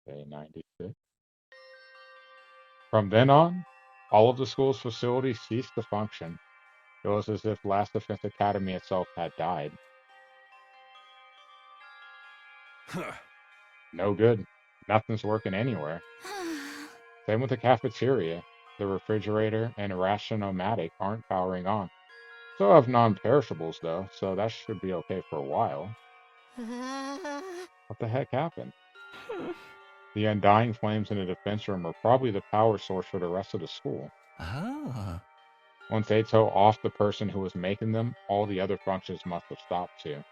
Okay, 96. From then on, all of the school's facilities ceased to function. It was as if Last Defense Academy itself had died. No good. Nothing's working anywhere. Same with the cafeteria. The refrigerator and Rationomatic aren't powering on. Still have non-perishables though, so that should be okay for a while. What the heck happened? The undying flames in the defense room are probably the power source for the rest of the school. Oh. Once Eito offed the person who was making them, all the other functions must have stopped too.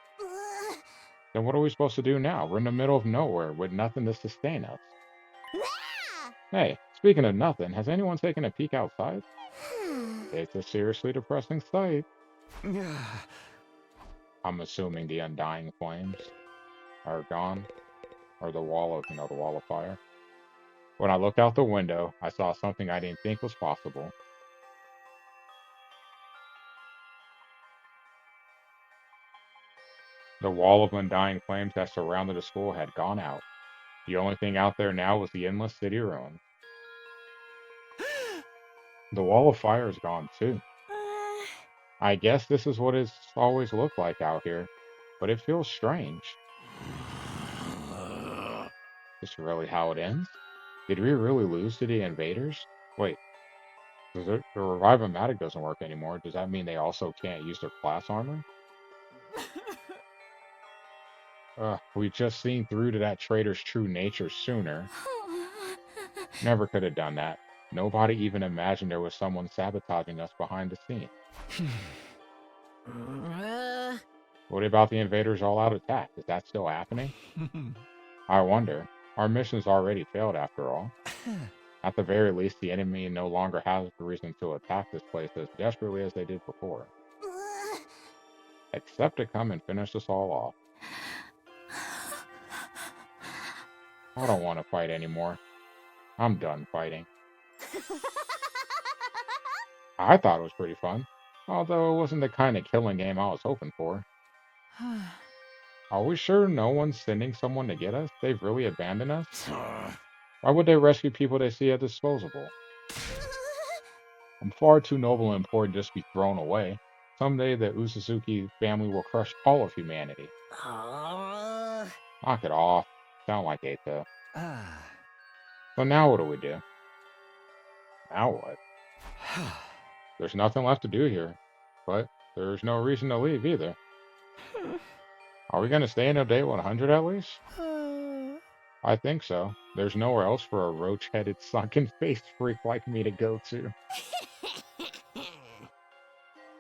Then what are we supposed to do now? We're in the middle of nowhere with nothing to sustain us. Hey, speaking of nothing, has anyone taken a peek outside? It's a seriously depressing sight. I'm assuming the undying flames are gone, or the wall of, the wall of fire. When I looked out the window, I saw something I didn't think was possible. The wall of undying flames that surrounded the school had gone out. The only thing out there now was the endless city ruins. The wall of fire is gone too. I guess this is what it's always looked like out here, but it feels strange. Is this really how it ends? Did we really lose to the invaders? Wait, the Revive-O-Matic doesn't work anymore. Does that mean they also can't use their class armor? We just seen through to that traitor's true nature sooner. Never could have done that. Nobody even imagined there was someone sabotaging us behind the scenes. What about the invaders' all-out attack? Is that still happening? I wonder. Our mission's already failed after all. At the very least, the enemy no longer has a reason to attack this place as desperately as they did before. Except to come and finish us all off. I don't want to fight anymore. I'm done fighting. I thought it was pretty fun, although it wasn't the kind of killing game I was hoping for. Are we sure no one's sending someone to get us? They've really abandoned us? Why would they rescue people they see as disposable? I'm far too noble and important to just be thrown away. Someday the Uzuzuki family will crush all of humanity. Knock it off. Sound like Eito. So now what do we do? Now what? There's nothing left to do here. But there's no reason to leave either. Are we going to stay until day 100 at least? I think so. There's nowhere else for a roach-headed, sunken-faced freak like me to go to.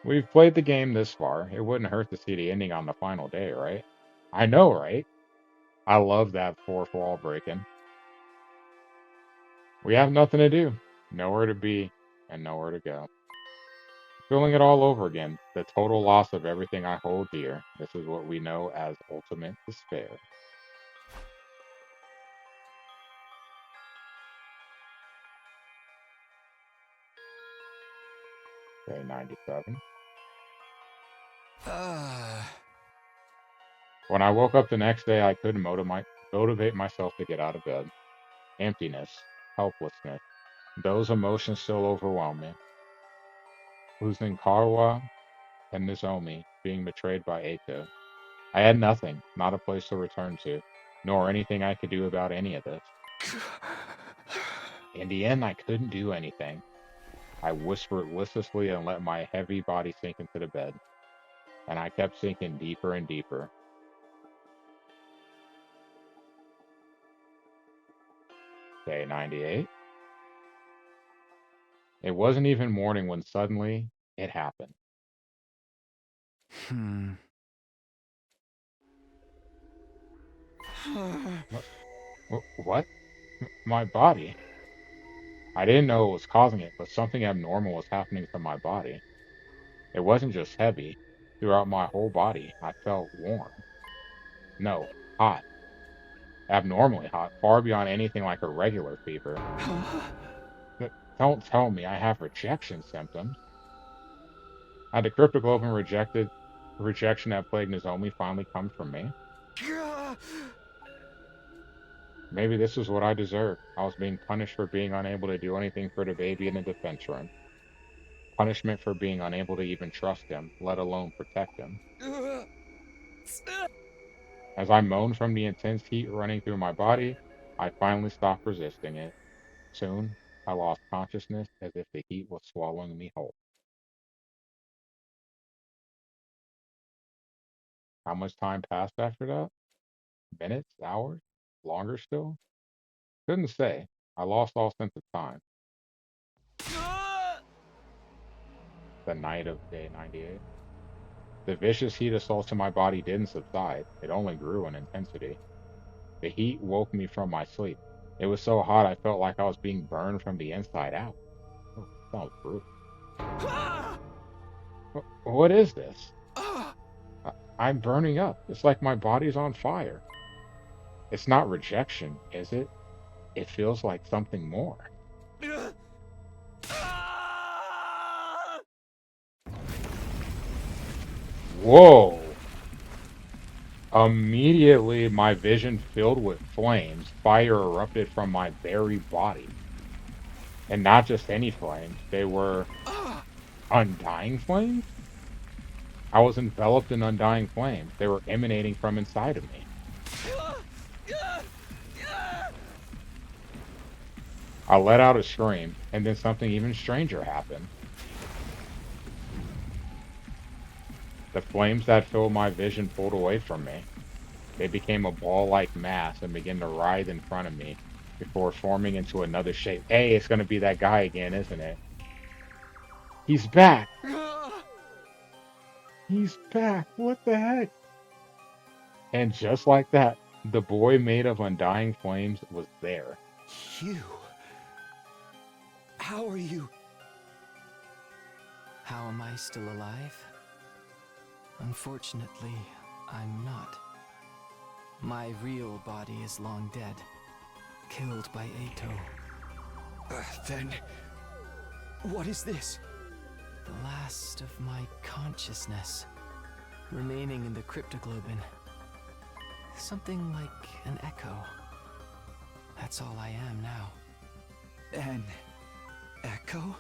We've played the game this far. It wouldn't hurt to see the ending on the final day, right? I know, right? I love that fourth wall breaking. We have nothing to do, nowhere to be, and nowhere to go. Feeling it all over again, the total loss of everything I hold dear. This is what we know as ultimate despair. Okay, 97. When I woke up the next day, I couldn't motivate myself to get out of bed. Emptiness, helplessness, those emotions still overwhelm me. Losing Karwa and Nozomi, being betrayed by Eito. I had nothing, not a place to return to, nor anything I could do about any of this. In the end, I couldn't do anything. I whispered listlessly and let my heavy body sink into the bed, and I kept sinking deeper and deeper. Day 98. It wasn't even morning when suddenly it happened. What? What? My body? I didn't know what was causing it, but something abnormal was happening to my body. It wasn't just heavy. Throughout my whole body, I felt warm. No, hot. Abnormally hot, far beyond anything like a regular fever. Don't tell me I have rejection symptoms. Had the cryptoglobin rejection that plagued Nozomi finally come from me? Maybe this is what I deserved. I was being punished for being unable to do anything for the baby in the defense room. Punishment for being unable to even trust him, let alone protect him. As I moaned from the intense heat running through my body, I finally stopped resisting it. Soon, I lost consciousness as if the heat was swallowing me whole. How much time passed after that? Minutes? Hours? Longer still? Couldn't say. I lost all sense of time. The night of day 98. The vicious heat assaults in my body didn't subside, it only grew in intensity. The heat woke me from my sleep. It was so hot I felt like I was being burned from the inside out. Oh, that was brutal. What is this? I'm burning up. It's like my body's on fire. It's not rejection, is it? It feels like something more. Whoa! Immediately, my vision filled with flames. Fire erupted from my very body. And not just any flames, they were undying flames? I was enveloped in undying flames. They were emanating from inside of me. I let out a scream, and then something even stranger happened. The flames that filled my vision pulled away from me. They became a ball-like mass and began to writhe in front of me before forming into another shape. Hey, it's going to be that guy again, isn't it? He's back! He's back! What the heck? And just like that, the boy made of undying flames was there. You? How are you? How am I still alive? Unfortunately, I'm not. My real body is long dead, killed by Eito. Then... what is this? The last of my consciousness, remaining in the cryptoglobin. Something like an echo. That's all I am now. An echo?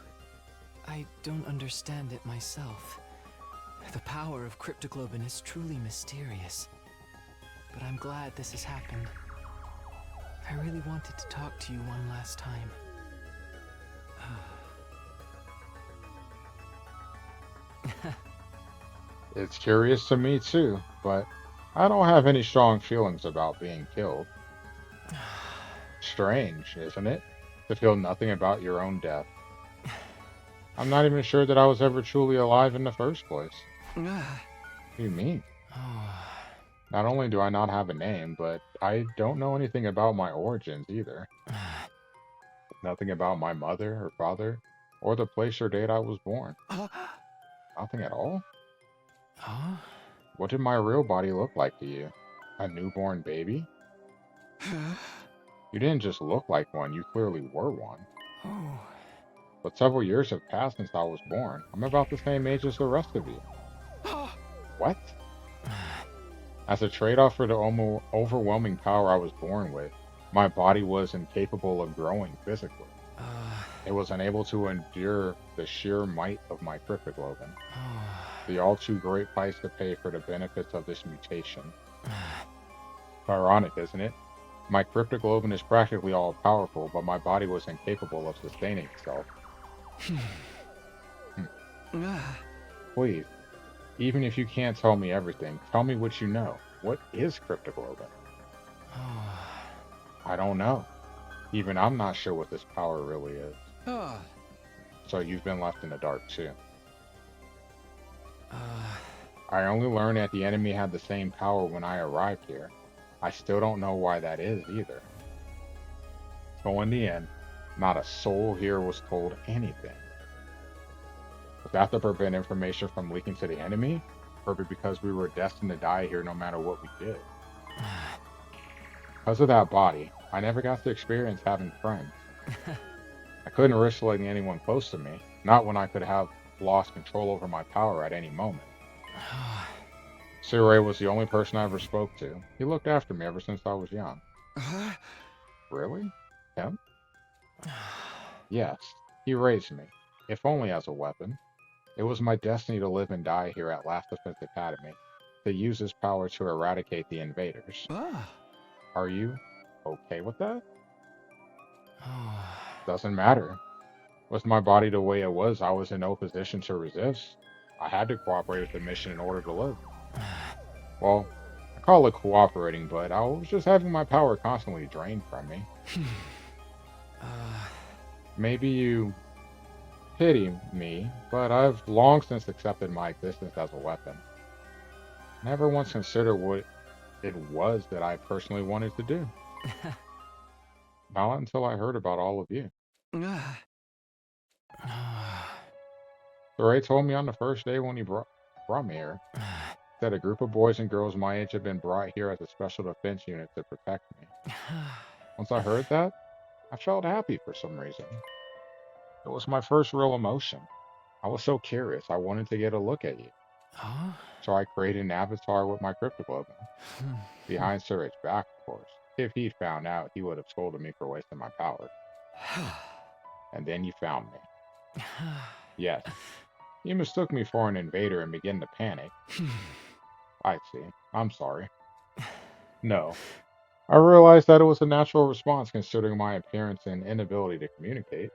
I don't understand it myself. The power of cryptoglobin is truly mysterious. But I'm glad this has happened. I really wanted to talk to you one last time. It's curious to me too, but I don't have any strong feelings about being killed. Strange, isn't it? To feel nothing about your own death. I'm not even sure that I was ever truly alive in the first place. What do you mean? Oh, Not only do I not have a name, but I don't know anything about my origins either. Nothing about my mother or father, or the place or date I was born. Nothing at all? huh? What did my real body look like to you? A newborn baby? You didn't just look like one, you clearly were one. Oh, But several years have passed since I was born. I'm about the same age as the rest of you. What? As a trade-off for the overwhelming power I was born with, my body was incapable of growing physically. It was unable to endure the sheer might of my cryptoglobin, oh. the all too great price to pay for the benefits of this mutation. Ironic, isn't it? My cryptoglobin is practically all powerful, but my body was incapable of sustaining itself. Please, even if you can't tell me everything, tell me what you know. What is cryptoglobin? I don't know. Even I'm not sure what this power really is. So you've been left in the dark too. I only learned that the enemy had the same power when I arrived here. I still don't know why that is either. So in the end, not a soul here was told anything. Was that to prevent information from leaking to the enemy? Or because we were destined to die here no matter what we did? Because of that body, I never got to experience having friends. I couldn't risk letting anyone close to me, not when I could have lost control over my power at any moment. Surrey was the only person I ever spoke to. He looked after me ever since I was young. Really? Him? Yes, he raised me, if only as a weapon. It was my destiny to live and die here at Last Defense Academy, to use his power to eradicate the invaders. Ah. Are you okay with that? Oh. Doesn't matter. With my body the way it was, I was in no position to resist. I had to cooperate with the mission in order to live. Well, I call it cooperating, but I was just having my power constantly drained from me. uh, Maybe you pity me, but I've long since accepted my existence as a weapon. Never once considered what it was that I personally wanted to do. Not until I heard about all of you. Ah. So Ray told me on the first day when he brought me here that a group of boys and girls my age had been brought here as a special defense unit to protect me. Once I heard that, I felt happy for some reason. It was my first real emotion. I was so curious, I wanted to get a look at you. huh? So I created an avatar with my cryptoglobin. Behind Surra's back, of course. If he'd found out, he would have scolded me for wasting my power. And then you found me. Yes, you mistook me for an invader and began to panic. I see. I'm sorry. No. I realized that it was a natural response considering my appearance and inability to communicate.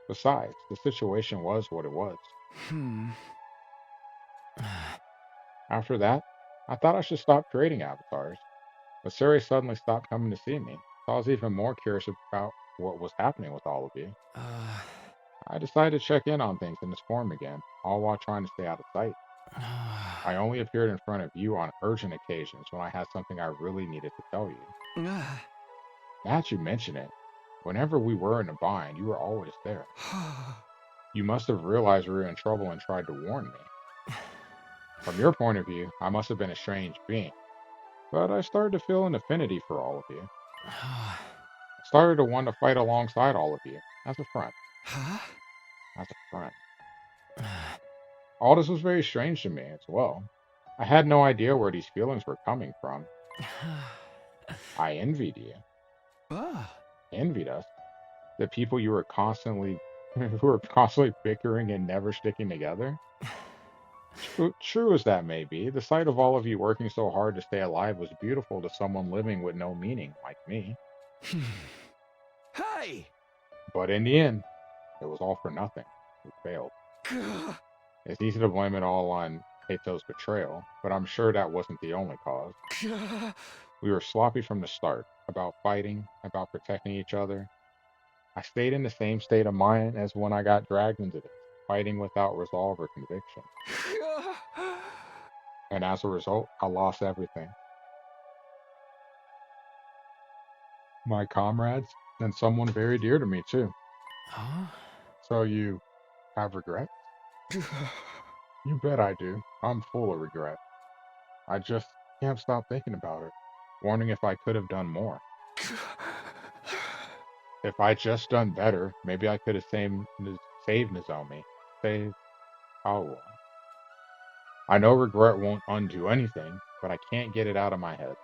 Besides, the situation was what it was. Hmm. After that, I thought I should stop creating avatars. But Suri suddenly stopped coming to see me, so I was even more curious about what was happening with all of you. uh, I decided to check in on things in this form again, all while trying to stay out of sight. I only appeared in front of you on urgent occasions when I had something I really needed to tell you. Ah. Now that you mention it, whenever we were in a bind, you were always there. You must have realized we were in trouble and tried to warn me. From your point of view, I must have been a strange being, but I started to feel an affinity for all of you. I started to want to fight alongside all of you, as a friend. Huh? As a friend. All this was very strange to me as well. I had no idea where these feelings were coming from. I envied you. Ah. Envied us. The people you were constantly who were constantly bickering and never sticking together. True as that may be, the sight of all of you working so hard to stay alive was beautiful to someone living with no meaning like me. Hey! But in the end, it was all for nothing. We failed. Gah. It's easy to blame it all on Eito's betrayal, but I'm sure that wasn't the only cause. Gah. We were sloppy from the start about fighting, about protecting each other. I stayed in the same state of mind as when I got dragged into this, fighting without resolve or conviction. Gah. And as a result, I lost everything. My comrades, and someone very dear to me, too. huh? So you have regrets? You bet I do. I'm full of regret. I just can't stop thinking about it, wondering if I could have done more. If I just done better, maybe I could have saved Nozomi, saved Awa. I know regret won't undo anything, but I can't get it out of my head.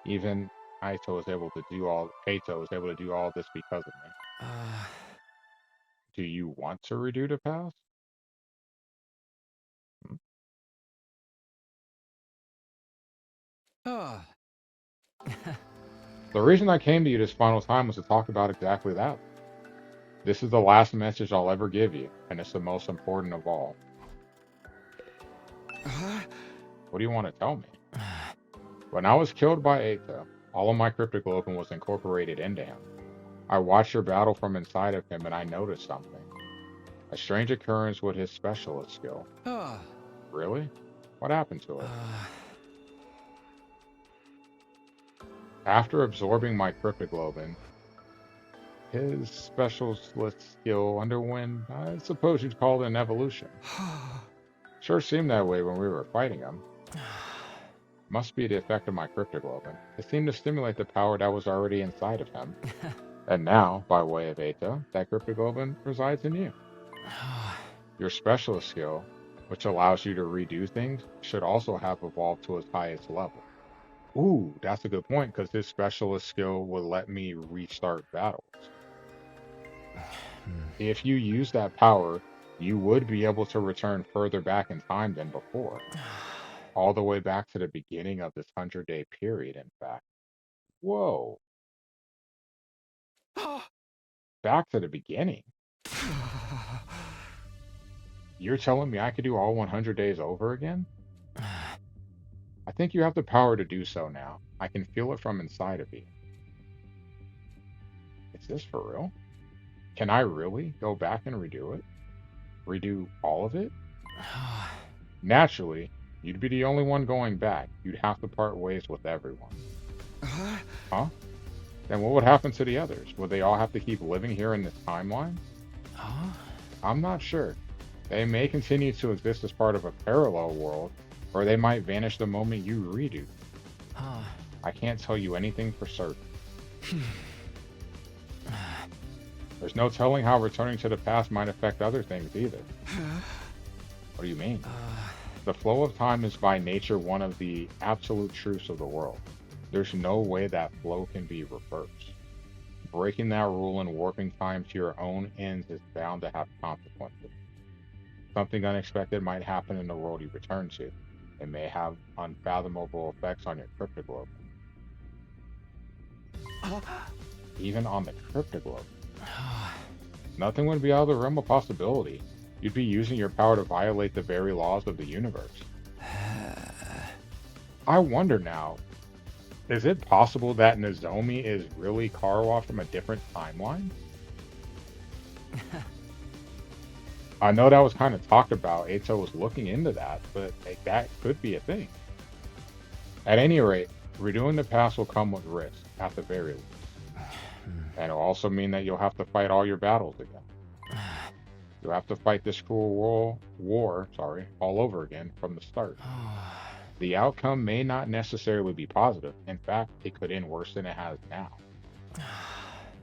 Even Eito was able to do all this because of me. Uh, Do you want to redo the past? Hmm? Ah. The reason I came to you this final time was to talk about exactly that. This is the last message I'll ever give you, and it's the most important of all. Huh? What do you want to tell me? When I was killed by Eito, all of my cryptoglobin was incorporated into him. I watched your battle from inside of him and I noticed something. A strange occurrence with his specialist skill. Ah. Really? What happened to it? uh, After absorbing my cryptoglobin, his specialist skill underwent, I suppose you'd call it an evolution. Sure seemed that way when we were fighting him. Must be the effect of my cryptoglobin. It seemed to stimulate the power that was already inside of him. And now, by way of Eito, that cryptoglobin resides in you. Your specialist skill, which allows you to redo things, should also have evolved to its highest level. Ooh, that's a good point because this specialist skill would let me restart battles. If you use that power, you would be able to return further back in time than before, all the way back to the beginning of this 100-day period, in fact. Whoa, back to the beginning. You're telling me I could do all 100 days over again? I think you have the power to do so now. I can feel it from inside of you. Is this for real? Can I really go back and redo it? Redo all of it? Naturally, you'd be the only one going back. You'd have to part ways with everyone. Huh? Then what would happen to the others? Would they all have to keep living here in this timeline? Huh? I'm not sure. They may continue to exist as part of a parallel world, or they might vanish the moment you redo. Huh. I can't tell you anything for certain. There's no telling how returning to the past might affect other things either. What do you mean? The flow of time is by nature one of the absolute truths of the world. There's no way that flow can be reversed. Breaking that rule and warping time to your own ends is bound to have consequences. Something unexpected might happen in the world you return to. It may have unfathomable effects on your cryptoglobe. Even on the cryptoglobe. Nothing would be out of the realm of possibility. You'd be using your power to violate the very laws of the universe. I wonder now, is it possible that Nozomi is really Karawa from a different timeline? I know that was kind of talked about. Eito was looking into that, but like, that could be a thing. At any rate, redoing the past will come with risk, at the very least. And it'll also mean that you'll have to fight all your battles again. You'll have to fight this cruel war, all over again from the start. The outcome may not necessarily be positive. In fact, it could end worse than it has now.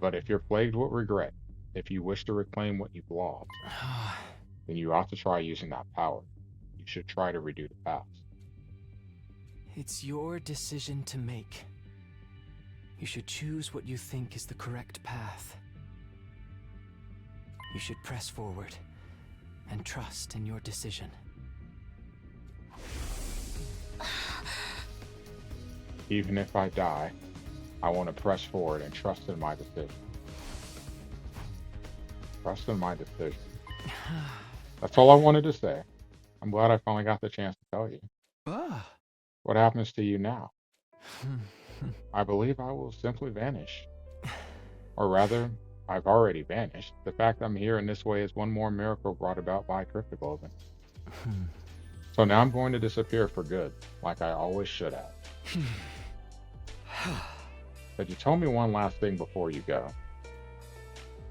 But if you're plagued with regret, if you wish to reclaim what you've lost, then you ought to try using that power. You should try to redo the past. It's your decision to make. You should choose what you think is the correct path. You should press forward and trust in your decision. Even if I die, I want to press forward and trust in my decision. Trust in my decision. That's all I wanted to say. I'm glad I finally got the chance to tell you. What happens to you now? I believe I will simply vanish. Or rather, I've already vanished. The fact I'm here in this way is one more miracle brought about by cryptoglobin. So now I'm going to disappear for good, like I always should have. But you told me one last thing before you go.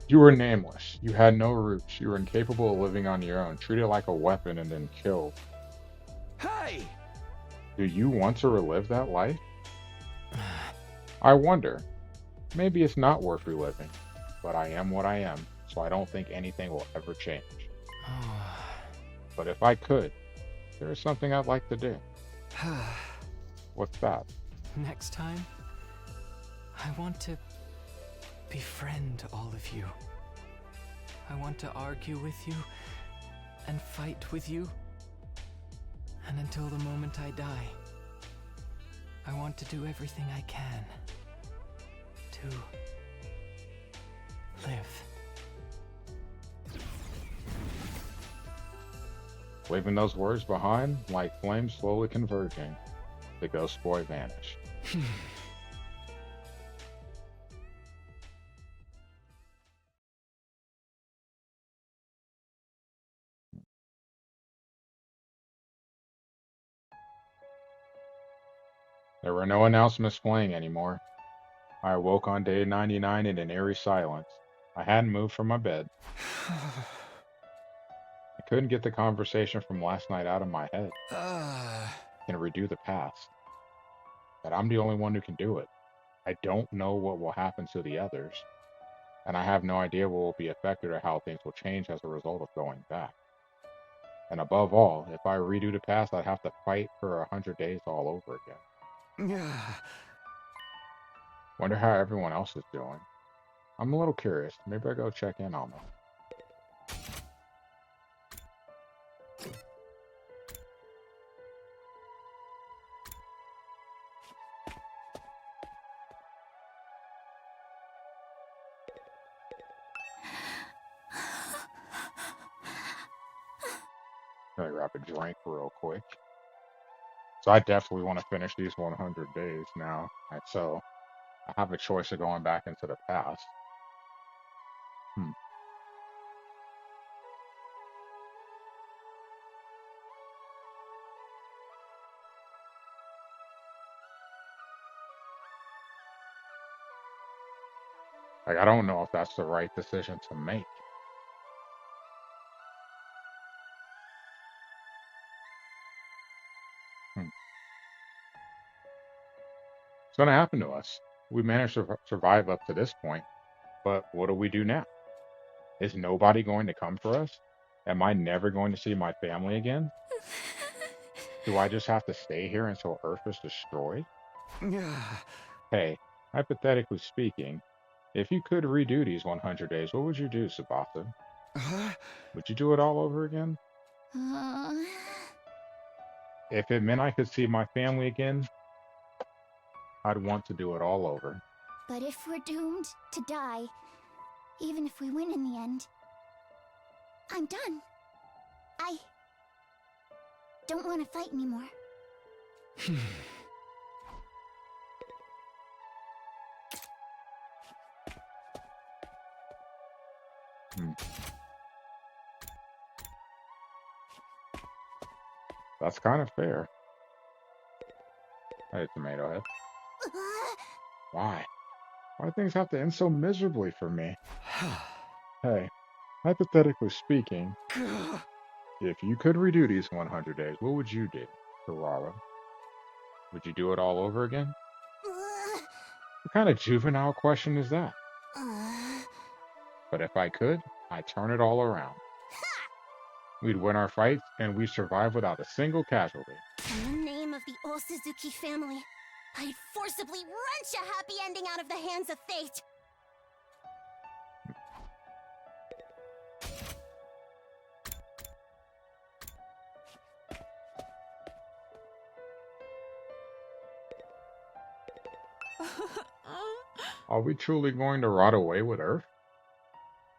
You were nameless. You had no roots. You were incapable of living on your own, treated like a weapon and then killed. Hey! Do you want to relive that life? I wonder. Maybe it's not worth reliving, but I am what I am, so I don't think anything will ever change. But if I could, there is something I'd like to do. What's that? Next time, I want to befriend all of you. I want to argue with you and fight with you. And until the moment I die, I want to do everything I can to live. Leaving those words behind, like flames slowly converging, the ghost boy vanished. There were no announcements playing anymore. I awoke on day 99 in an eerie silence. I hadn't moved from my bed. I couldn't get the conversation from last night out of my head. Can redo the past. But I'm the only one who can do it. I don't know what will happen to the others. And I have no idea what will be affected or how things will change as a result of going back. And above all, if I redo the past, I'd have to fight for 100 days all over again. Wonder how everyone else is doing. I'm a little curious. Maybe I go check in on them. Gonna grab a drink real quick. So I definitely want to finish these 100 days now. And so I have a choice of going back into the past. Hmm. Like, I don't know if that's the right decision to make. Hmm. It's gonna happen to us. We managed to survive up to this point, but what do we do now? Is nobody going to come for us? Am I never going to see my family again? Do I just have to stay here until Earth is destroyed? Hey, hypothetically speaking, if you could redo these 100 days, what would you do, Sabata? Would you do it all over again? Uh, If it meant I could see my family again, I'd want to do it all over. but if we're doomed to die, even if we win in the end, I'm done. I don't want to fight anymore. Hmm. That's kind of fair. Hey, Tomato Head. Why? Why do things have to end so miserably for me? Hey, hypothetically speaking, if you could redo these 100 days, what would you do, Ferrara? Would you do it all over again? What kind of juvenile question is that? But if I could, I'd turn it all around. We'd win our fights, and we'd survive without a single casualty. In the name of the Osuzuki family, I'd forcibly wrench a happy ending out of the hands of fate. Are we truly going to rot away with Earth?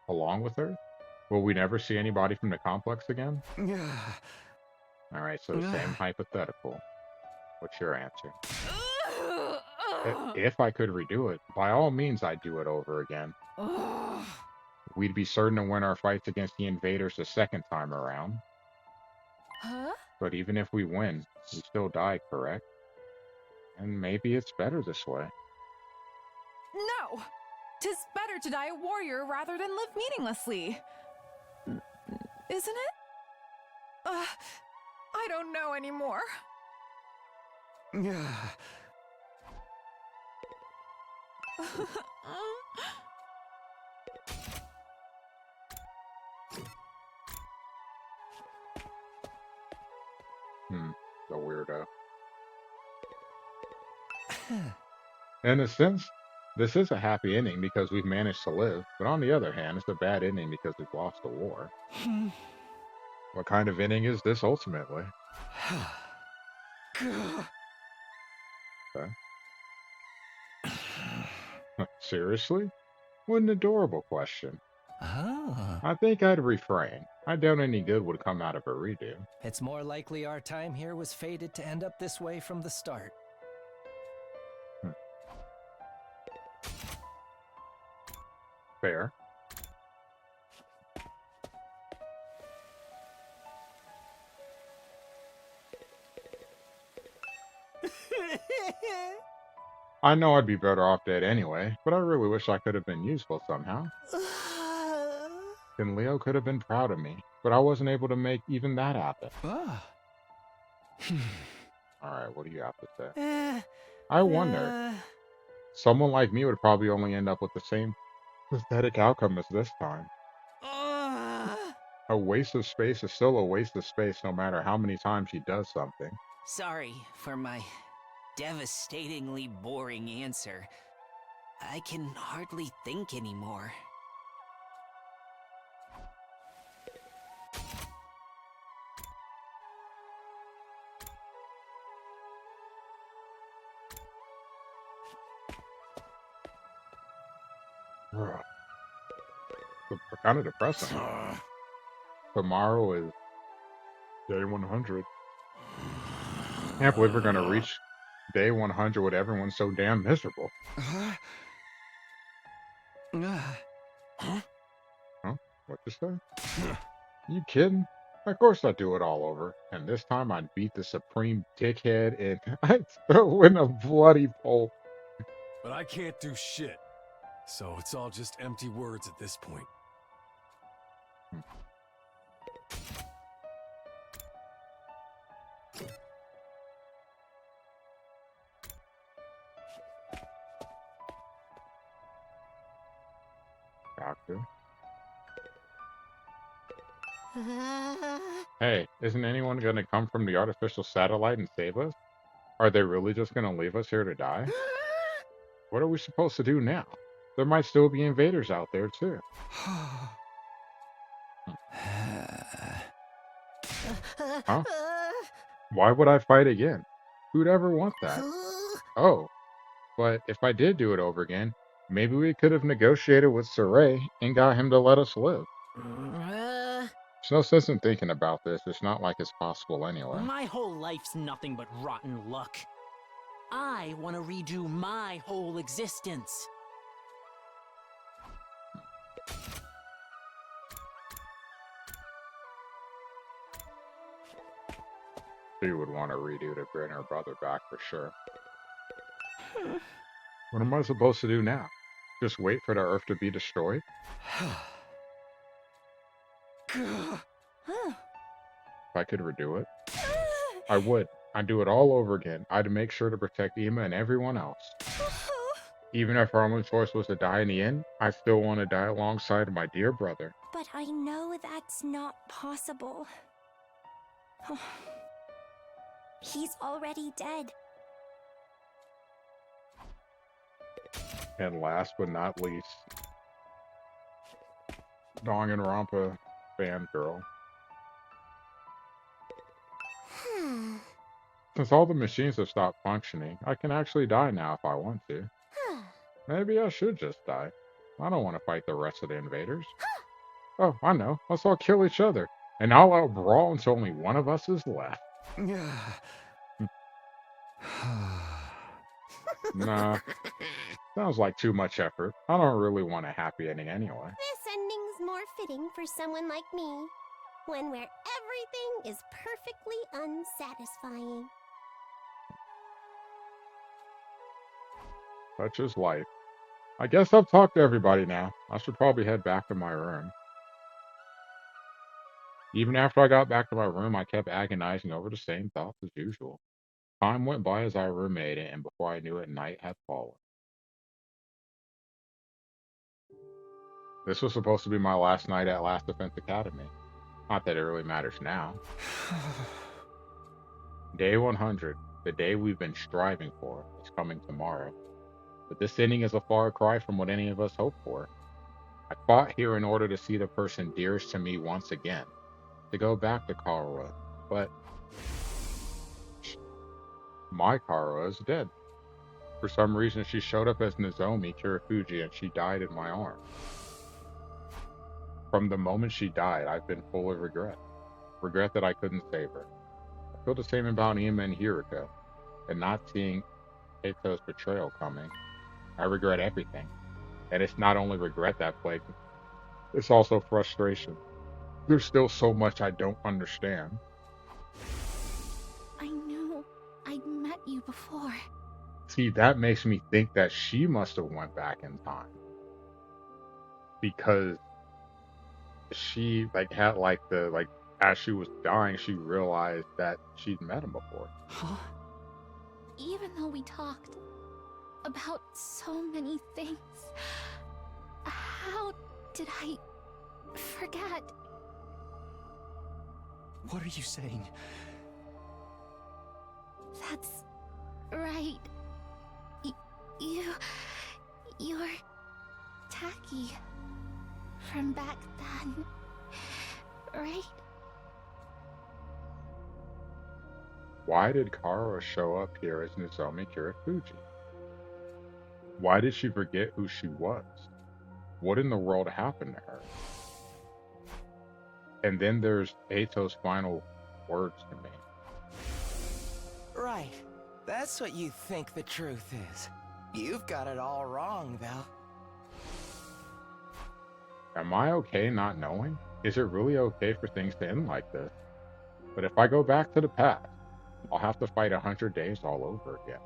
Along with Earth? Will we never see anybody from the complex again? Alright, so same hypothetical. What's your answer? If I could redo it, by all means I'd do it over again. We'd be certain to win our fights against the invaders the second time around. Huh? But even if we win, we still die, correct? And maybe it's better this way. No! 'Tis better to die a warrior rather than live meaninglessly. Isn't it? I don't know anymore. The weirdo. In a sense, this is a happy ending because we've managed to live, but on the other hand, it's a bad ending because we've lost the war. What kind of ending is this ultimately? Okay. Seriously? What an adorable question. Ah. I think I'd refrain. I doubt any good would come out of a redo. It's more likely our time here was fated to end up this way from the start. Fair. I know I'd be better off dead anyway, but I really wish I could have been useful somehow. Then Leo could have been proud of me, but I wasn't able to make even that happen. Alright, what do you have to say? I wonder. Someone like me would probably only end up with the same pathetic outcome as this time. A waste of space is still a waste of space no matter how many times she does something. Sorry for my devastatingly boring answer. I can hardly think anymore. Ugh. Kind of depressing. Tomorrow is day 100. Can't believe we're gonna reach day 100 with everyone so damn miserable. Huh? What you say? You kidding? Of course I'd do it all over. And this time I'd beat the supreme dickhead and I'd throw in a bloody pole. But I can't do shit. So it's all just empty words at this point. Doctor. Hey, isn't anyone gonna come from the artificial satellite and save us? Are they really just gonna leave us here to die? What are we supposed to do now? There might still be invaders out there too. Huh? Why would I fight again? Who'd ever want that? Oh, but if I did do it over again, maybe we could have negotiated with Saray and got him to let us live. There's no sense in thinking about this. It's not like it's possible anyway. My whole life's nothing but rotten luck. I want to redo my whole existence. She would want to redo to bring her brother back for sure. What am I supposed to do now? Just wait for the Earth to be destroyed? If I could redo it, I would. I'd do it all over again. I'd make sure to protect Ima and everyone else. Even if our only choice was to die in the end, I still want to die alongside my dear brother. But I know that's not possible. He's already dead. And last but not least, Danganronpa fangirl. Since all the machines have stopped functioning, I can actually die now if I want to. Maybe I should just die. I don't want to fight the rest of the invaders. Oh, I know. Let's all kill each other. And I'll out brawl until only one of us is left. Nah, sounds like too much effort. I don't really want a happy ending anyway. This ending's more fitting for someone like me. One where everything is perfectly unsatisfying. Such is life. I guess I've talked to everybody now. I should probably head back to my room. Even after I got back to my room, I kept agonizing over the same thoughts as usual. Time went by as I ruminated, and before I knew it, night had fallen. This was supposed to be my last night at Last Defense Academy. Not that it really matters now. Day 100, the day we've been striving for, is coming tomorrow. But this ending is a far cry from what any of us hoped for. I fought here in order to see the person dearest to me once again, to go back to Karuha, but my Karuha is dead. For some reason, she showed up as Nozomi Kirifuji and she died in my arms. From the moment she died, I've been full of regret. Regret that I couldn't save her. I feel the same about Ima and Hiruka, and not seeing Eito's betrayal coming. I regret everything. And it's not only regret that plagues me, it's also frustration. There's still so much I don't understand. I knew I'd met you before. See, that makes me think that she must have went back in time. Because she had as she was dying, she realized that she'd met him before. Huh? Even though we talked about so many things, how did I forget? What are you saying? That's right. You're Taki from back then, right? Why did Kara show up here as Nozomi Kirifuji? Why did she forget who she was? What in the world happened to her? And then there's Eito's final words to me. Right. That's what you think the truth is. You've got it all wrong, though. Am I okay not knowing? Is it really okay for things to end like this? But if I go back to the past, I'll have to fight 100 days all over again.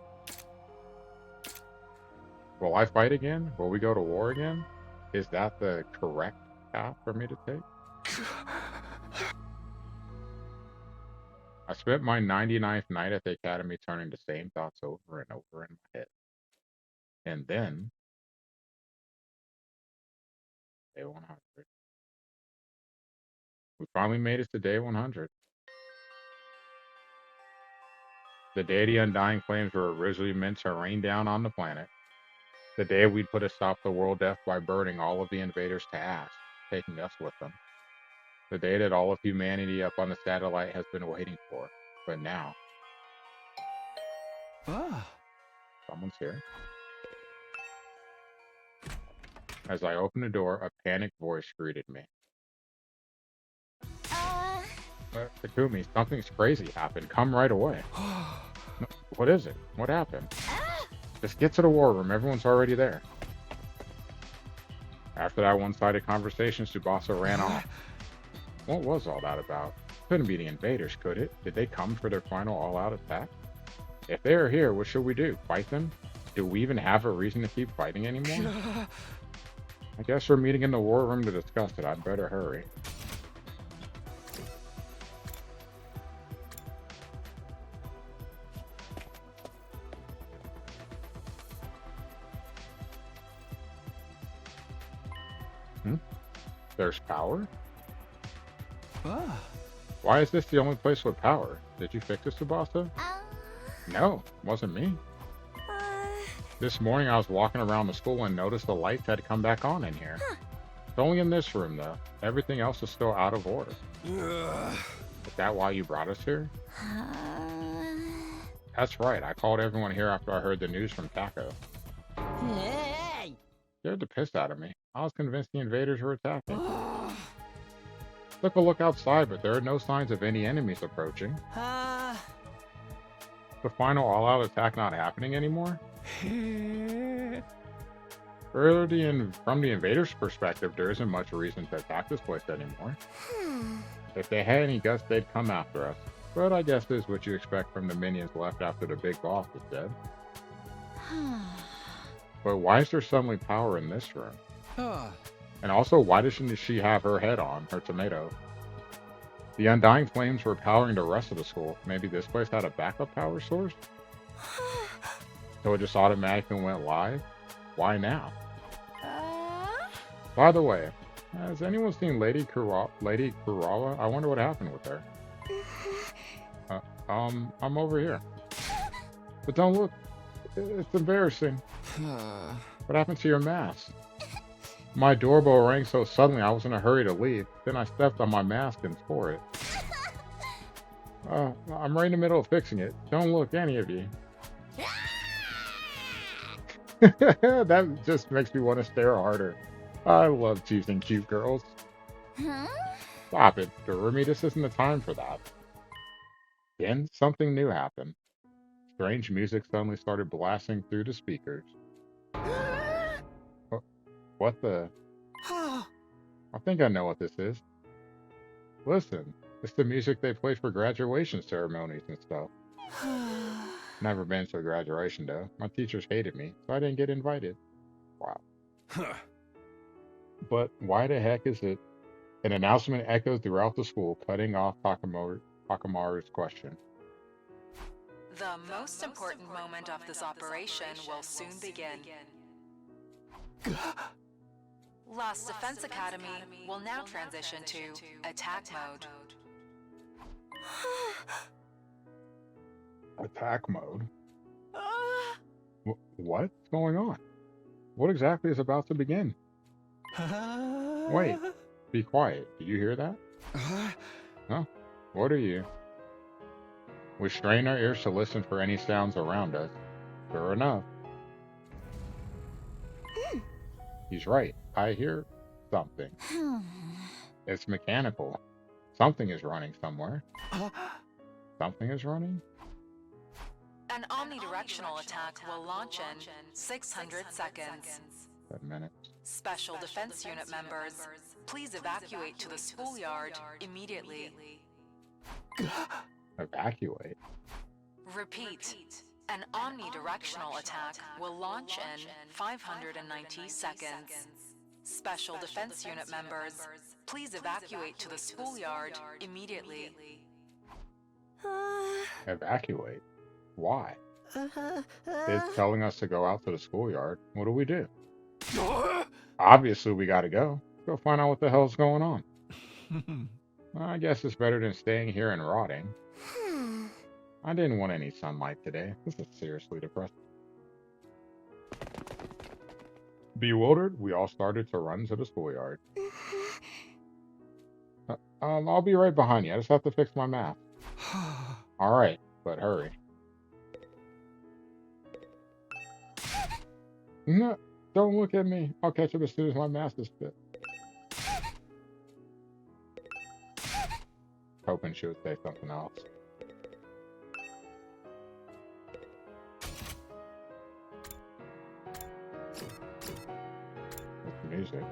Will I fight again? Will we go to war again? Is that the correct path for me to take? I spent my 99th night at the academy turning the same thoughts over and over in my head. And then, day 100. We finally made it to day 100. The day the undying flames were originally meant to rain down on the planet. The day we'd put a stop to world death by burning all of the invaders to ash, taking us with them. The day that all of humanity up on the satellite has been waiting for. But now, someone's here. As I opened the door, a panicked voice greeted me. Takumi, something's crazy happened. Come right away. No, what is it? What happened? Just get to the war room. Everyone's already there. After that one-sided conversation, Tsubasa ran off. What was all that about? Couldn't be the invaders, could it? Did they come for their final all-out attack? If they are here, what should we do? Fight them? Do we even have a reason to keep fighting anymore? I guess we're meeting in the war room to discuss it. I'd better hurry. There's power? Why is this the only place with power? Did you fix it, Tsubasa? No, wasn't me. This morning I was walking around the school and noticed the lights had come back on in here. It's only in this room, though. Everything else is still out of order. Is that why you brought us here? That's right. I called everyone here after I heard the news from Taco. Hey! Scared the piss out of me. I was convinced the invaders were attacking. Took a look outside, but there are no signs of any enemies approaching. The final all-out attack not happening anymore? From the invaders' perspective, there isn't much reason to attack this place anymore. If they had any guts, they'd come after us. But I guess this is what you expect from the minions left after the big boss is dead. But why is there suddenly power in this room? And also, why doesn't she have her head on, her tomato? The undying flames were powering the rest of the school. Maybe this place had a backup power source? So it just automatically went live? Why now? By the way, has anyone seen Lady Kurawa? I wonder what happened with her. I'm over here. But don't look. It's embarrassing. What happened to your mask? My doorbell rang so suddenly I was in a hurry to leave. Then I stepped on my mask and tore it. I'm right in the middle of fixing it. Don't look, any of you. That just makes me want to stare harder. I love teasing cute girls. Stop it, Doremi. This isn't the time for that. Then something new happened. Strange music suddenly started blasting through the speakers. What the? I think I know what this is. Listen, it's the music they play for graduation ceremonies and stuff. Never been to a graduation though. My teachers hated me, so I didn't get invited. Wow. But why the heck is it? An announcement echoed throughout the school, cutting off Takamaru's question. The most important moment of this operation will soon begin. Lost Defense Academy will now transition to attack mode. Attack mode? What's going on? What exactly is about to begin? Wait, be quiet. Did you hear that? Huh? What are you? We strain our ears to listen for any sounds around us. Sure enough, he's right. I hear something. It's mechanical. Something is running somewhere. Something is running? An omnidirectional attack will launch in 600 seconds. 10 minutes. Special Defense Unit members, please evacuate to the schoolyard immediately. Evacuate? Repeat. An omnidirectional attack will launch in 590 seconds. Special Defense Unit members, please evacuate to the schoolyard immediately. Evacuate? Why? It's telling us to go out to the schoolyard. What do we do? Obviously, we gotta go. Go find out what the hell's going on. I guess it's better than staying here and rotting. I didn't want any sunlight today. This is seriously depressing. Bewildered, we all started to run to the schoolyard. I'll be right behind you. I just have to fix my math. Alright, but hurry. No, don't look at me. I'll catch up as soon as my mask is fit. Hoping she would say something else. That's music.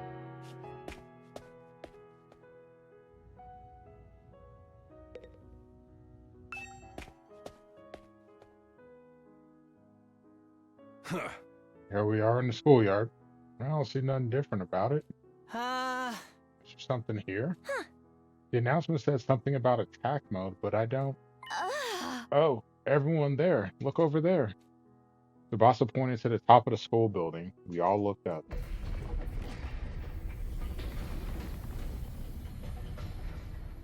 Here we are in the schoolyard. I don't see nothing different about it. Is there something here? The announcement says something about attack mode, but I don't. Oh, everyone there. Look over there. The boss pointed to the top of the school building. We all looked up.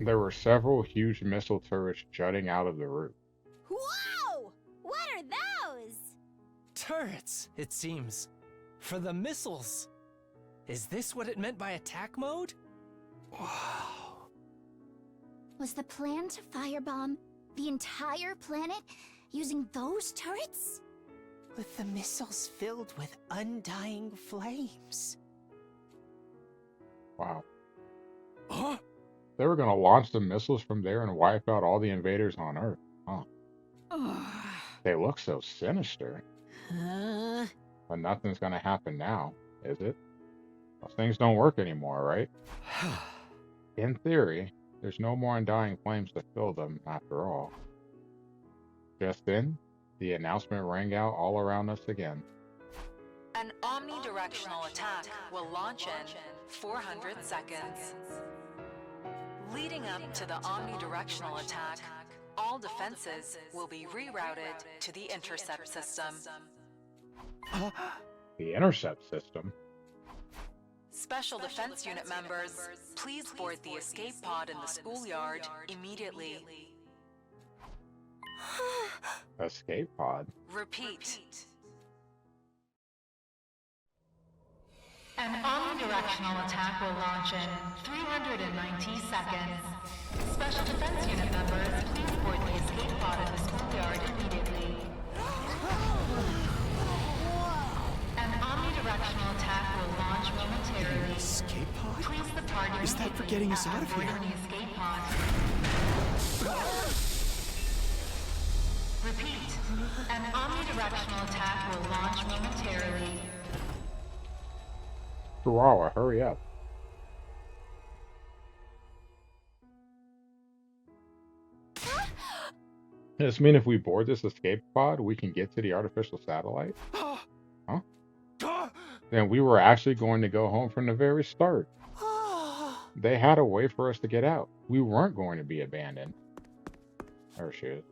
There were several huge missile turrets jutting out of the roof. Whoa! What are those? Turrets, it seems. For the missiles. Is this what it meant by attack mode? Wow. Was the plan to firebomb the entire planet using those turrets? With the missiles filled with undying flames. Wow. They were going to launch the missiles from there and wipe out all the invaders on Earth. Huh. They look so sinister. But nothing's going to happen now, is it? Those things don't work anymore, right? In theory, there's no more undying flames to fill them after all. Just then, the announcement rang out all around us again. An omnidirectional attack will launch in 400 seconds. Leading up to the omnidirectional attack, all defenses will be rerouted to the intercept system. The intercept system? Special Defense Unit members, please board the escape pod in the schoolyard immediately. Escape pod? Repeat. An omnidirectional attack will launch in 390 seconds. Special Defense Unit members, please board the escape pod in the schoolyard immediately. An omnidirectional attack will launch momentarily. Escape pod? Please the party. Is that for getting us out of here? The escape pod. Repeat. An omnidirectional attack will launch momentarily. Chihuahua, hurry up. Does this mean if we board this escape pod, we can get to the artificial satellite? Huh? Then we were actually going to go home from the very start. They had a way for us to get out. We weren't going to be abandoned. There she is.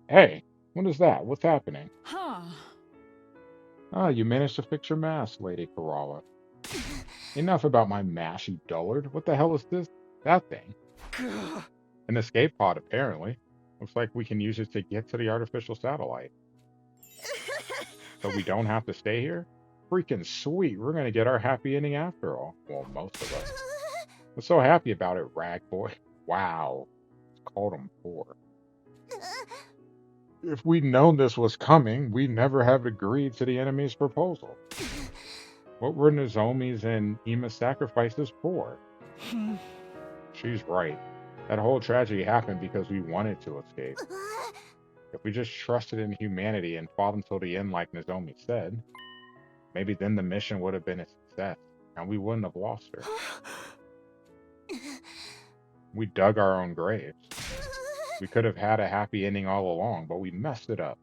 Hey, what is that? What's happening? Ah, you managed to fix your mask, Lady Karawa. Enough about my mask, you dullard. What the hell is this? That thing? An escape pod, apparently. Looks like we can use it to get to the artificial satellite. so we don't have to stay here? Freaking sweet. We're gonna get our happy ending after all. Well, most of us. What's so happy about it, Rag Boy? Wow. Called him poor. If we'd known this was coming, we'd never have agreed to the enemy's proposal. What were Nozomi's and Ima's sacrifices for? She's right. That whole tragedy happened because we wanted to escape. If we just trusted in humanity and fought until the end like Nozomi said, maybe then the mission would have been a success, and we wouldn't have lost her. We dug our own graves. We could have had a happy ending all along, but we messed it up.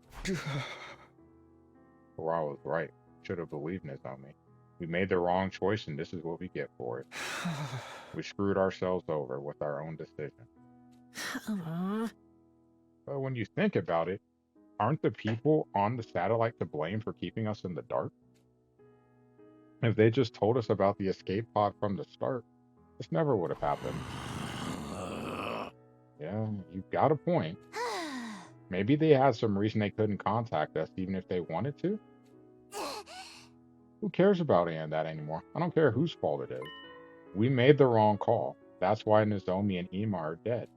Or I was right. Should have believed Nozomi. We made the wrong choice, and this is what we get for it. We screwed ourselves over with our own decision. But when you think about it, aren't the people on the satellite to blame for keeping us in the dark? If they just told us about the escape pod from the start, this never would have happened. Yeah, you've got a point. Maybe they had some reason they couldn't contact us even if they wanted to? Who cares about any of that anymore? I don't care whose fault it is. We made the wrong call. That's why Nozomi and Ima are dead.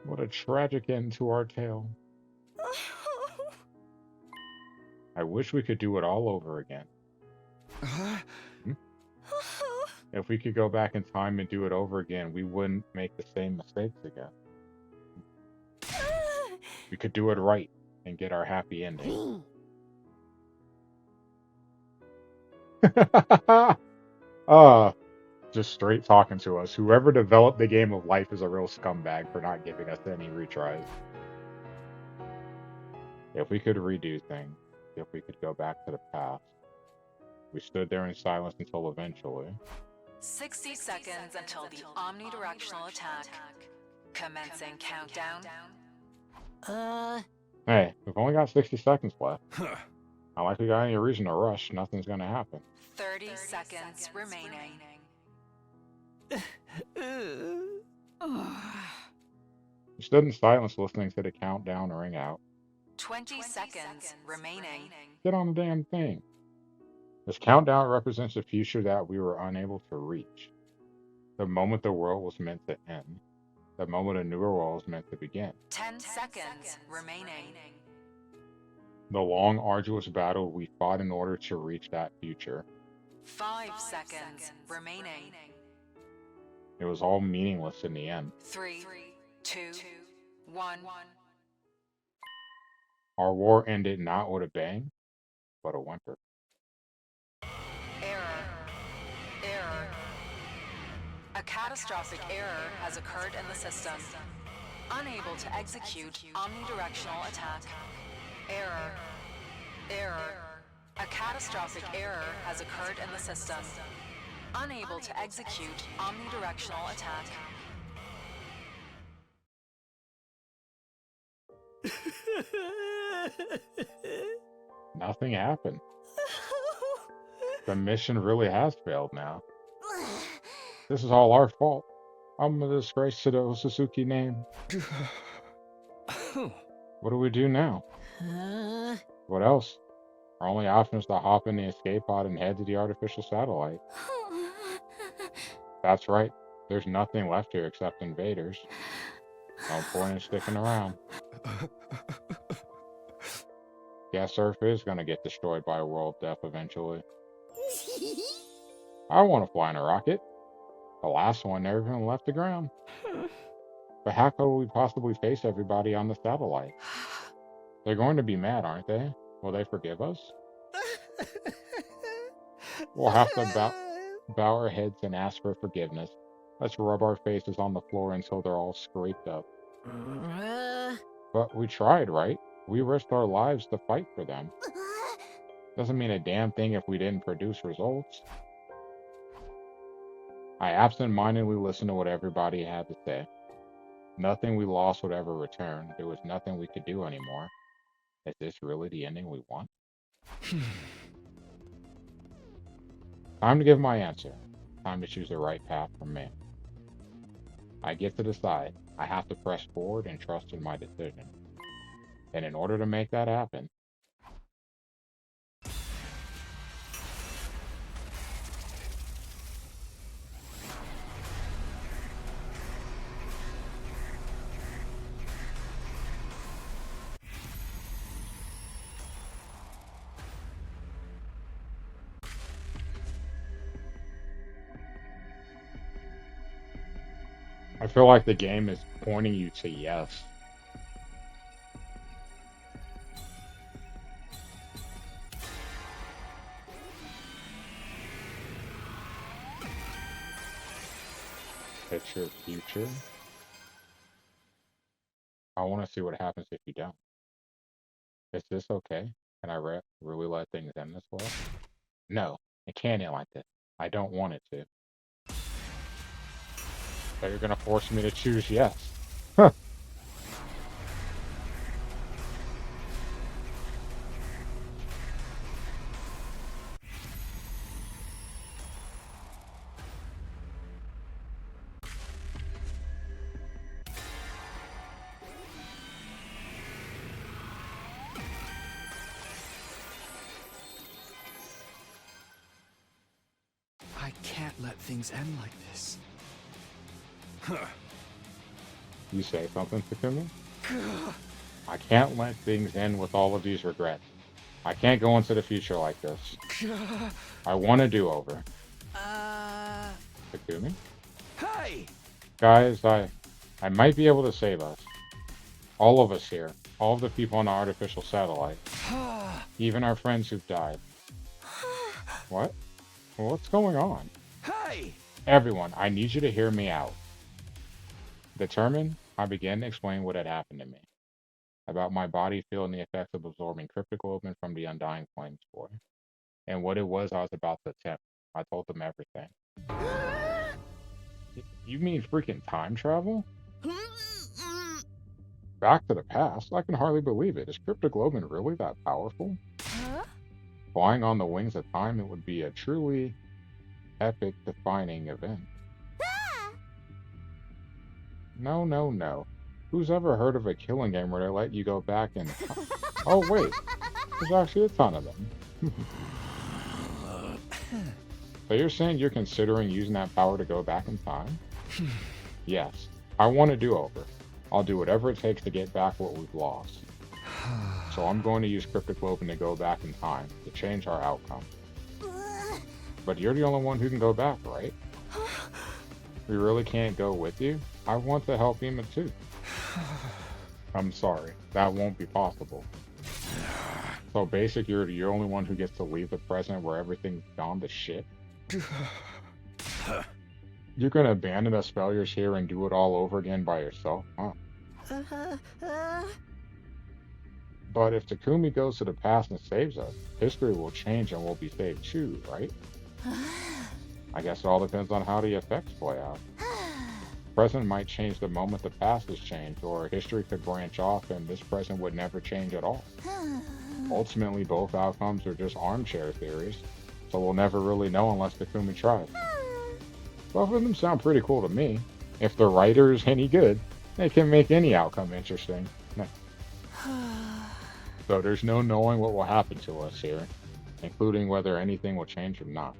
What a tragic end to our tale. I wish we could do it all over again. If we could go back in time and do it over again, we wouldn't make the same mistakes again. We could do it right and get our happy ending. Just straight talking to us. Whoever developed the game of life is a real scumbag for not giving us any retries. If we could redo things, if we could go back to the past. We stood there in silence until eventually. 60 seconds until the omnidirectional attack. Commencing countdown. Hey, we've only got 60 seconds left. Not like we got any reason to rush. Nothing's gonna happen. 30 seconds remaining. We stood in silence listening to the countdown ring out. 20 seconds remaining. Get on the damn thing. This countdown represents a future that we were unable to reach. The moment the world was meant to end. The moment a newer world was meant to begin. 10 seconds remaining. The long, arduous battle we fought in order to reach that future. 5 seconds remaining. It was all meaningless in the end. 3, 2, 1. Our war ended not with a bang, but a whimper. Error. A catastrophic error has occurred in the system. Unable to execute omnidirectional attack. Error. A catastrophic error has occurred in the system. Unable to execute omnidirectional attack. Nothing happened. The mission really has failed now. This is all our fault. I'm a disgrace to the Otsutsuki name. What do we do now? What else? Our only option is to hop in the escape pod and head to the artificial satellite. That's right. There's nothing left here except invaders. No point in sticking around. Guess Earth is gonna get destroyed by world death eventually. I want to fly in a rocket. The last one never even left the ground. But how could we possibly face everybody on the satellite? They're going to be mad, aren't they? Will they forgive us? We'll have to bow our heads and ask for forgiveness. Let's rub our faces on the floor until they're all scraped up. But we tried, right? We risked our lives to fight for them. Doesn't mean a damn thing if we didn't produce results. I absent-mindedly listened to what everybody had to say. Nothing we lost would ever return. There was nothing we could do anymore. Is this really the ending we want? Time to give my answer. Time to choose the right path for me. I get to decide. I have to press forward and trust in my decision. And in order to make that happen, I feel like the game is pointing you to yes. It's your future. I want to see what happens if you don't. Is this okay? Can I really let things end this way? No, it can't end like this. I don't want it to. But you're gonna force me to choose yes. Huh. I can't let things end like this. You say something, Takumi? I can't let things end with all of these regrets. I can't go into the future like this. I want a do-over. Takumi? Hey! Guys, I might be able to save us. All of us here. All of the people on the artificial satellite. Even our friends who've died. What? What's going on? Hey! Everyone, I need you to hear me out. Determined, I began to explain what had happened to me. About my body feeling the effects of absorbing cryptoglobin from the Undying Flames boy. And what it was I was about to attempt. I told them everything. You mean freaking time travel? Back to the past? I can hardly believe it. Is cryptoglobin really that powerful? Flying on the wings of time, it would be a truly epic defining event. No, no, no. Who's ever heard of a killing game where they let you go back and... Oh, wait. There's actually a ton of them. So you're saying you're considering using that power to go back in time? Yes. I want a do-over. I'll do whatever it takes to get back what we've lost. So I'm going to use cryptoglobin to go back in time, to change our outcome. But you're the only one who can go back, right? We really can't go with you? I want to help Ima too. I'm sorry, that won't be possible. So basic, you're the only one who gets to leave the present where everything's gone to shit? You're gonna abandon us failures here and do it all over again by yourself, huh? But if Takumi goes to the past and saves us, history will change and we'll be saved too, right? I guess it all depends on how the effects play out. Present might change the moment the past has changed, or history could branch off and this present would never change at all. Ultimately, both outcomes are just armchair theories, so we'll never really know unless Takumi tries. Both of them sound pretty cool to me. If the writer's any good, they can make any outcome interesting. So there's no knowing what will happen to us here, including whether anything will change or not.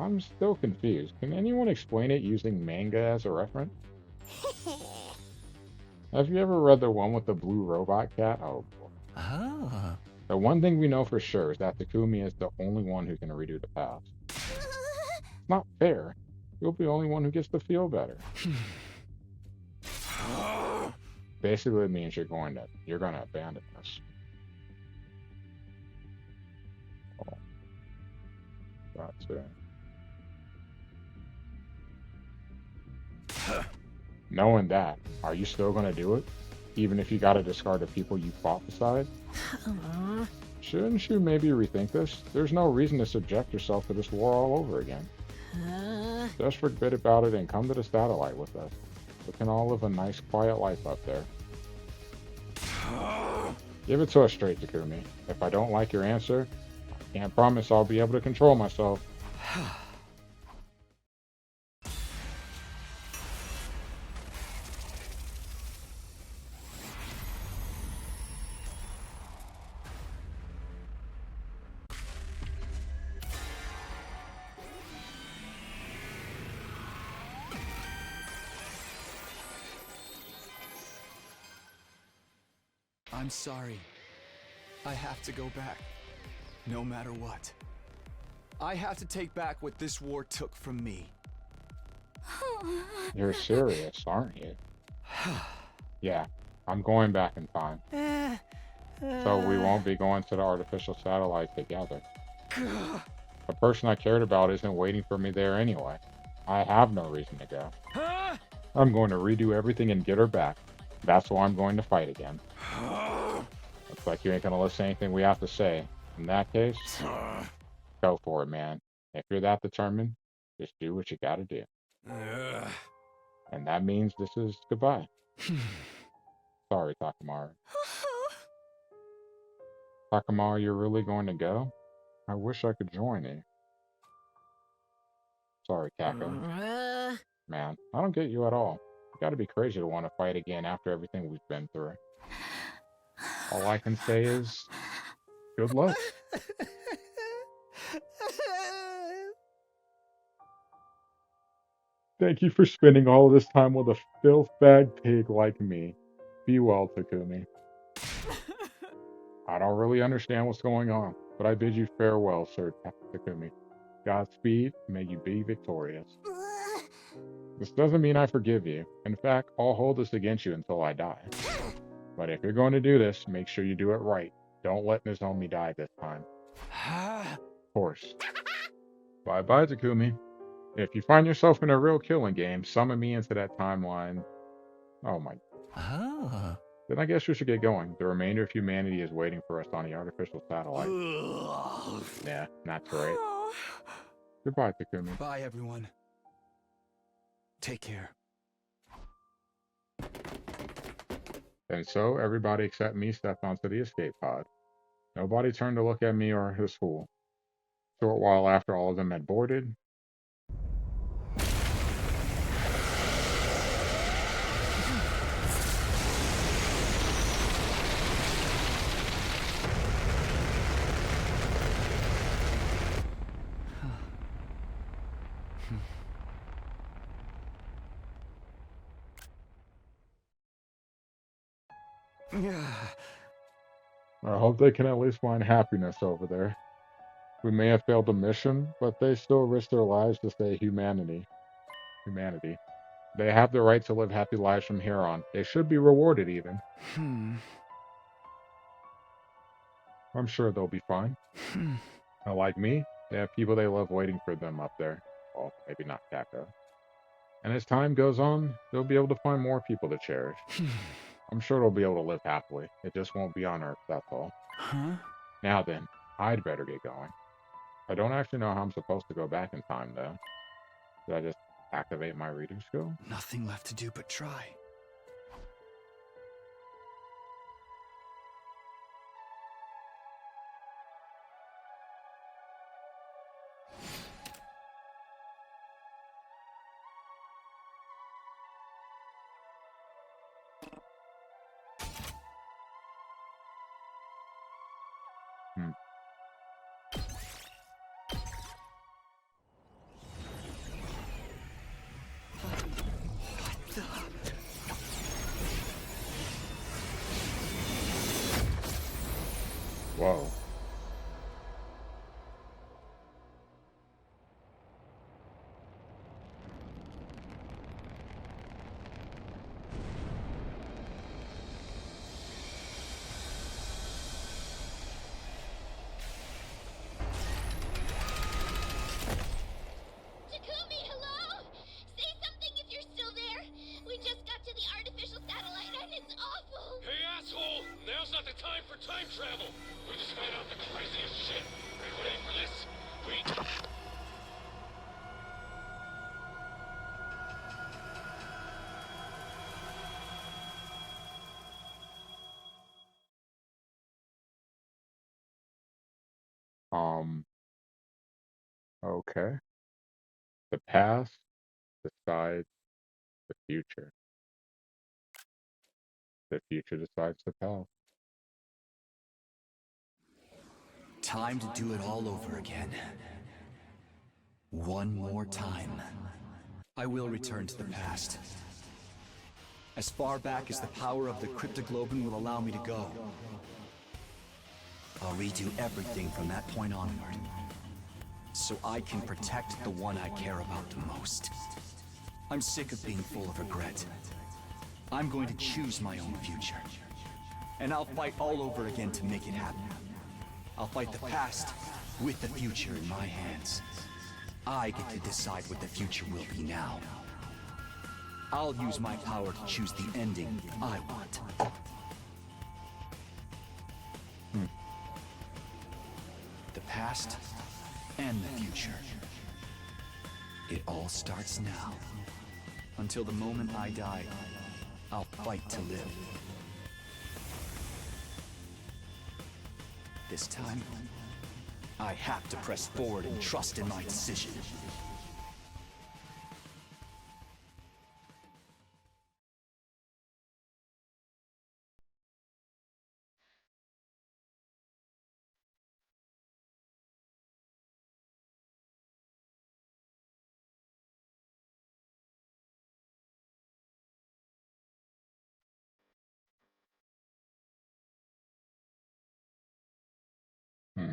I'm still confused. Can anyone explain it using manga as a reference? Have you ever read the one with the blue robot cat? Oh boy. The one thing we know for sure is that Takumi is the only one who can redo the past. It's not fair. You'll be the only one who gets to feel better. Basically, it means you're gonna abandon us. Oh. Gotcha. Knowing that, are you still gonna do it? Even if you gotta discard the people you fought beside? Shouldn't you maybe rethink this? There's no reason to subject yourself to this war all over again. Just forget about it and come to the satellite with us. We can all live a nice, quiet life up there. Give it to us straight, Takumi. If I don't like your answer, I can't promise I'll be able to control myself. I'm sorry. I have to go back, no matter what. I have to take back what this war took from me. You're serious, aren't you? Yeah, I'm going back in time. So we won't be going to the artificial satellite together. The person I cared about isn't waiting for me there anyway. I have no reason to go. I'm going to redo everything and get her back. That's why I'm going to fight again. Looks like you ain't gonna listen to anything we have to say. In that case, go for it, man. If you're that determined, just do what you gotta do. And that means this is goodbye. Sorry, Takamaru. Takamaru, you're really going to go? I wish I could join you. Sorry, Kako. Man, I don't get you at all. You gotta be crazy to want to fight again after everything we've been through. All I can say is, good luck. Thank you for spending all of this time with a filth-bag pig like me. Be well, Takumi. I don't really understand what's going on, but I bid you farewell, Sir Takumi. Godspeed, may you be victorious. This doesn't mean I forgive you. In fact, I'll hold this against you until I die. But if you're going to do this, make sure you do it right. Don't let Nozomi die this time. Of course. Bye-bye, Takumi. If you find yourself in a real killing game, summon me into that timeline. Oh my. Then I guess we should get going. The remainder of humanity is waiting for us on the artificial satellite. Yeah, that's right. Goodbye, Takumi. Bye, everyone. Take care. And so, everybody except me stepped onto the escape pod. Nobody turned to look at me or his fool. A short while after all of them had boarded, I hope they can at least find happiness over there. We may have failed the mission, but they still risk their lives to save humanity. They have the right to live happy lives from here on. They should be rewarded even. I'm sure they'll be fine. Like me, they have people they love waiting for them up there. Well, maybe not Kako. And as time goes on, they'll be able to find more people to cherish. I'm sure they'll be able to live happily. It just won't be on Earth, that's all. Now then, I'd better get going. I don't actually know how I'm supposed to go back in time, though. Did I just activate my reading skill? Nothing left to do but try. Whoa. Takumi, hello? Say something if you're still there. We just got to the artificial satellite and it's awful. Hey, asshole! Now's not the time for time travel! We just found out the craziest shit! Are you ready for this? Okay. The past decides the future. The future decides the past. Time to do it all over again. One more time. I will return to the past. As far back as the power of the cryptoglobin will allow me to go. I'll redo everything from that point onward, so I can protect the one I care about the most. I'm sick of being full of regret. I'm going to choose my own future. And I'll fight all over again to make it happen. I'll fight the past with the future in my hands. I get to decide what the future will be now. I'll use my power to choose the ending I want. The past and the future. It all starts now. Until the moment I die, I'll fight to live. This time, I have to press forward and trust in my decision. Hmm.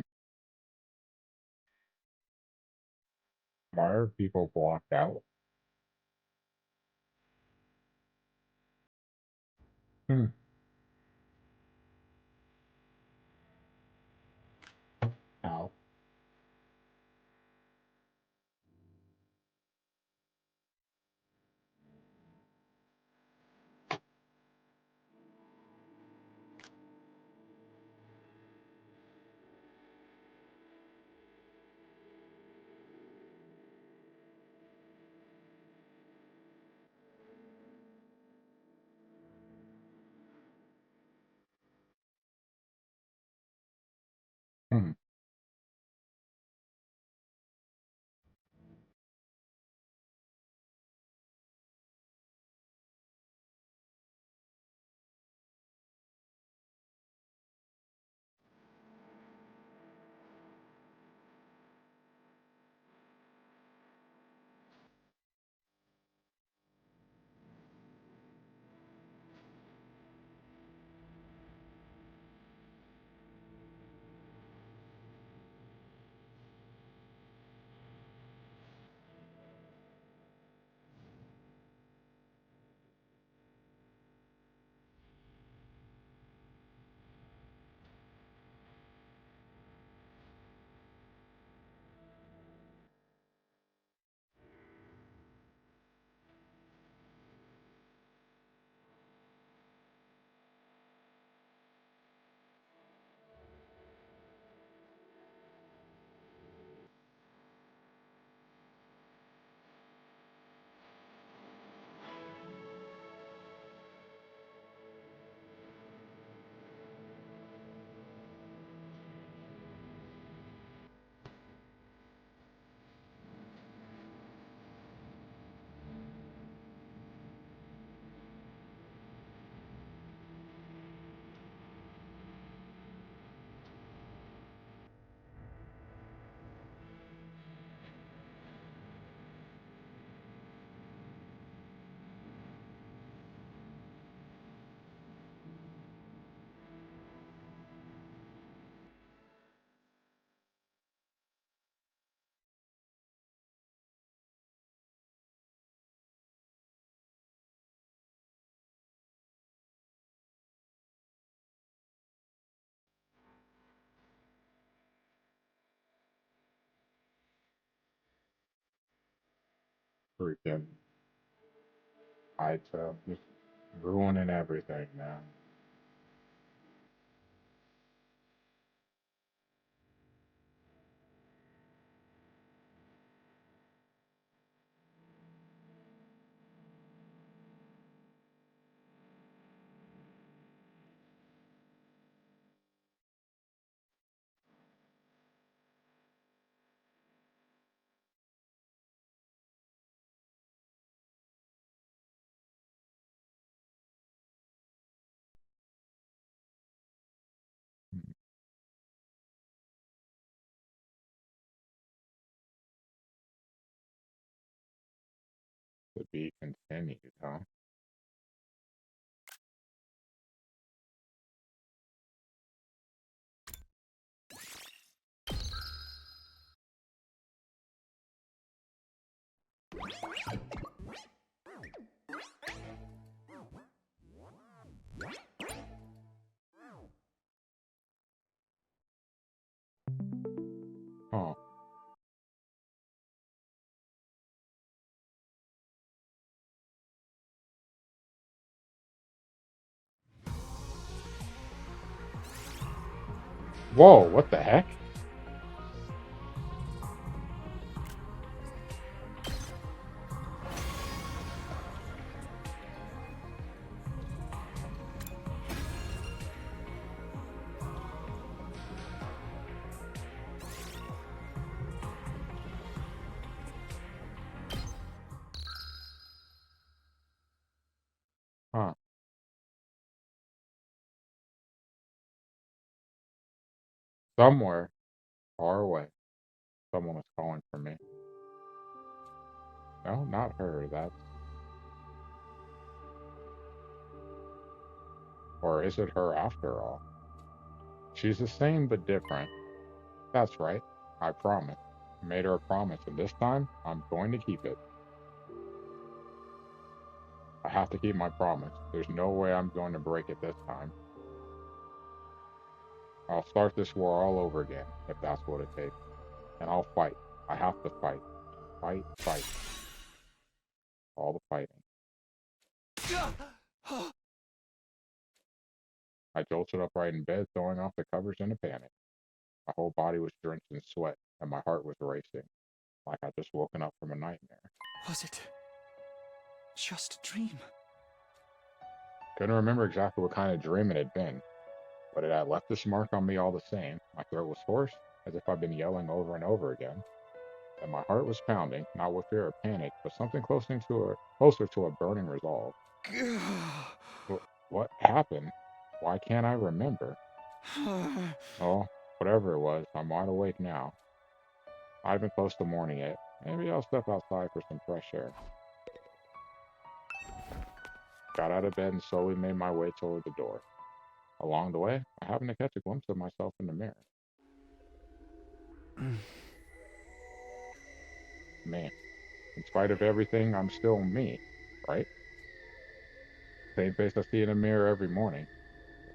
Why are people blocked out? Hmm. Ow. Hmm. Freaking Eito. Just ruining everything, man. To be continued, huh? Huh. Whoa, what the heck? Huh. Somewhere far away, someone is calling for me. No, not her. That's. Or is it her after all? She's the same but different. That's right. I promise. I made her a promise, and this time I'm going to keep it. I have to keep my promise. There's no way I'm going to break it this time. I'll start this war all over again, if that's what it takes. And I'll fight. I have to fight. Fight, fight. All the fighting. I jolted upright in bed, throwing off the covers in a panic. My whole body was drenched in sweat, and my heart was racing, like I'd just woken up from a nightmare. Was it just a dream? Couldn't remember exactly what kind of dream it had been, but it had left this mark on me all the same. My throat was hoarse, as if I'd been yelling over and over again, and my heart was pounding, not with fear or panic, but something closer to a burning resolve. What happened? Why can't I remember? Oh, whatever it was, I'm wide awake now. Not even close to morning yet. Maybe I'll step outside for some fresh air. Got out of bed and slowly made my way toward the door. Along the way, I happened to catch a glimpse of myself in the mirror. Man, in spite of everything, I'm still me, right? Same face I see in the mirror every morning.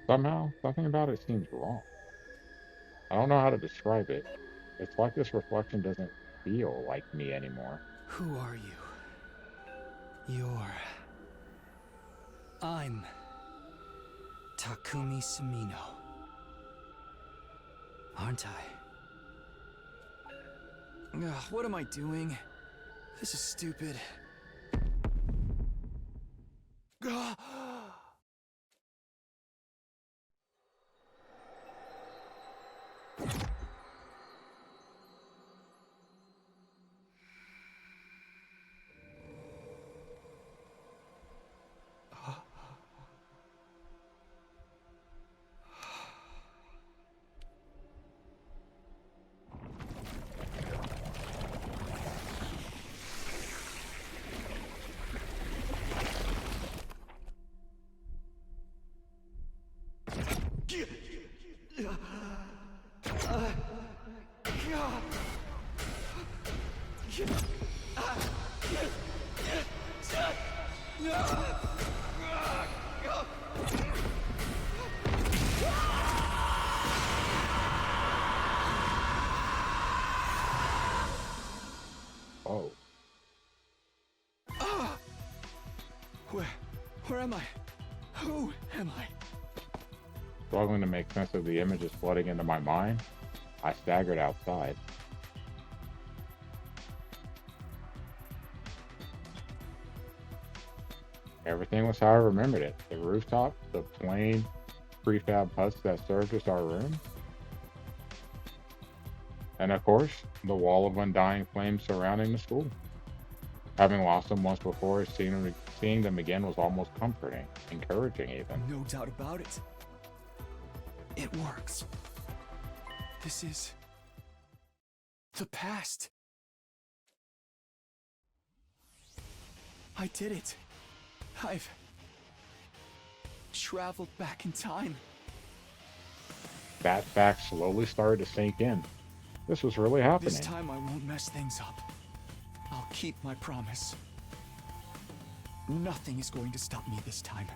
Somehow, something about it seems wrong. I don't know how to describe it. It's like this reflection doesn't feel like me anymore. Who are you? I'm Takumi Sumino. Aren't I? Ugh, what am I doing? This is stupid. Oh. Where am I? Who am I? Struggling to make sense of the images flooding into my mind, I staggered outside. Everything was how I remembered it. The rooftop, the plain prefab huts that served as our room, and of course, the wall of undying flames surrounding the school. Having lost them once before, seeing them again was almost comforting, encouraging even. No doubt about it. It works. This is the past. I did it. I've traveled back in time. That fact slowly started to sink in. This was really happening. This time I won't mess things up. I'll keep my promise. Nothing is going to stop me this time.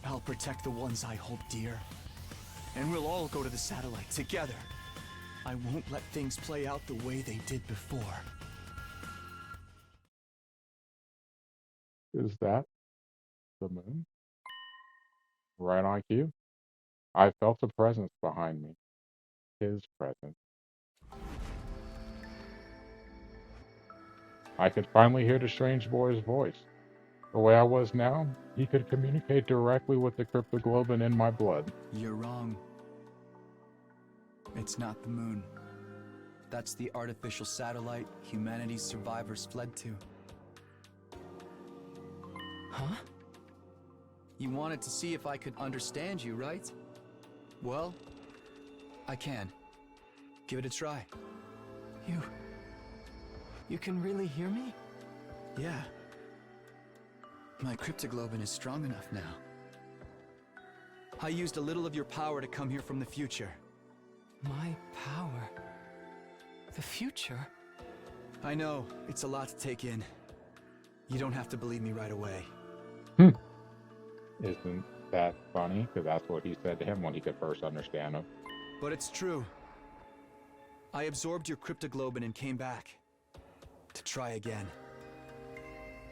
I'll protect the ones I hold dear. And we'll all go to the satellite together. I won't let things play out the way they did before. Is that the moon? Right on cue. I felt a presence behind me. His presence. I could finally hear the strange boy's voice. The way I was now, he could communicate directly with the cryptoglobin in my blood. You're wrong. It's not the moon. That's the artificial satellite humanity's survivors fled to. Huh? You wanted to see if I could understand you, right? Well, I can. Give it a try. You can really hear me? Yeah. My cryptoglobin is strong enough now. I used a little of your power to come here from the future. My power? The future? I know, it's a lot to take in. You don't have to believe me right away. Isn't that funny? Because that's what he said to him when he could first understand him. But it's true. I absorbed your cryptoglobin and came back. To try again.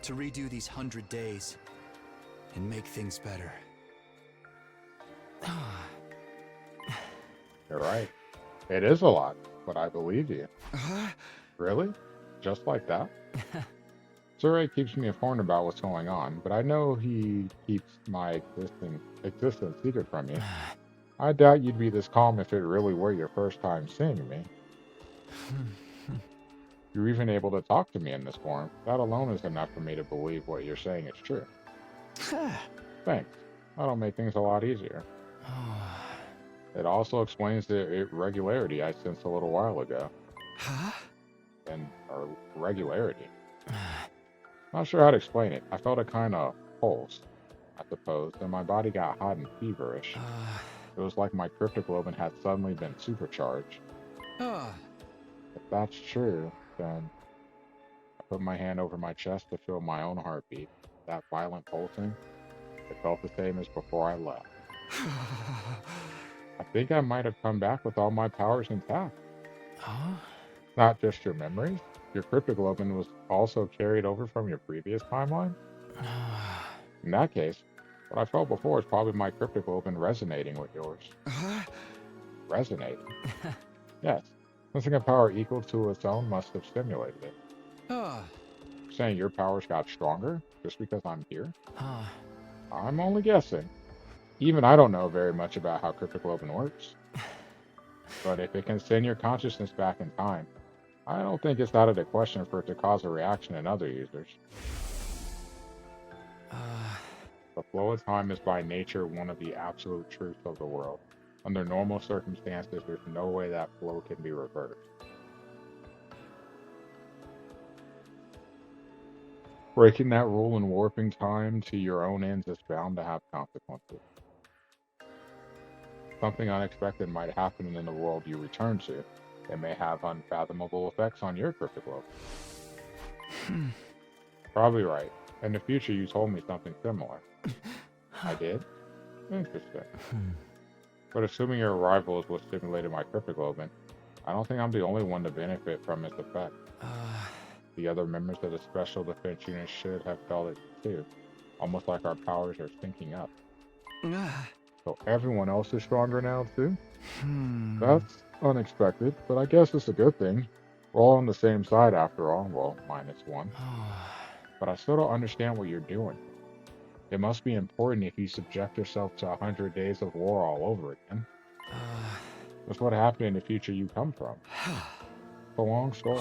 To redo these 100 days. And make things better. You're right. It is a lot, but I believe you. Really? Just like that? Surrey keeps me informed about what's going on, but I know he keeps my existence secret from you. I doubt you'd be this calm if it really were your first time seeing me. You're even able to talk to me in this form. That alone is enough for me to believe what you're saying is true. Thanks. That'll make things a lot easier. It also explains the irregularity I sensed a little while ago. Huh? And our regularity. Not sure how to explain it. I felt a kind of pulse, I suppose, and my body got hot and feverish. It was like my cryptoglobin had suddenly been supercharged. If that's true, then I put my hand over my chest to feel my own heartbeat. That violent pulsing, it felt the same as before I left. I think I might have come back with all my powers intact. Huh? Not just your memories. Your cryptoglobin was also carried over from your previous timeline? In that case, what I felt before is probably my cryptoglobin resonating with yours. Resonating? Yes. Sensing a power equal to its own must have stimulated it. Saying your powers got stronger just because I'm here? I'm only guessing. Even I don't know very much about how cryptoglobin works. But if it can send your consciousness back in time, I don't think it's out of the question for it to cause a reaction in other users. The flow of time is by nature one of the absolute truths of the world. Under normal circumstances, there's no way that flow can be reversed. Breaking that rule and warping time to your own ends is bound to have consequences. Something unexpected might happen in the world you return to. It may have unfathomable effects on your cryptoglobin. Probably right. In the future, you told me something similar. I did? Interesting. But assuming your arrival is what stimulated my cryptoglobin, I don't think I'm the only one to benefit from its effect. The other members of the Special Defense Unit should have felt it too. Almost like our powers are syncing up. So everyone else is stronger now too? That's unexpected, but I guess it's a good thing. We're all on the same side after all. Well, minus one. But I still don't understand what you're doing. It must be important if you subject yourself to 100 days of war all over again. That's what happened in the future you come from. It's a long story.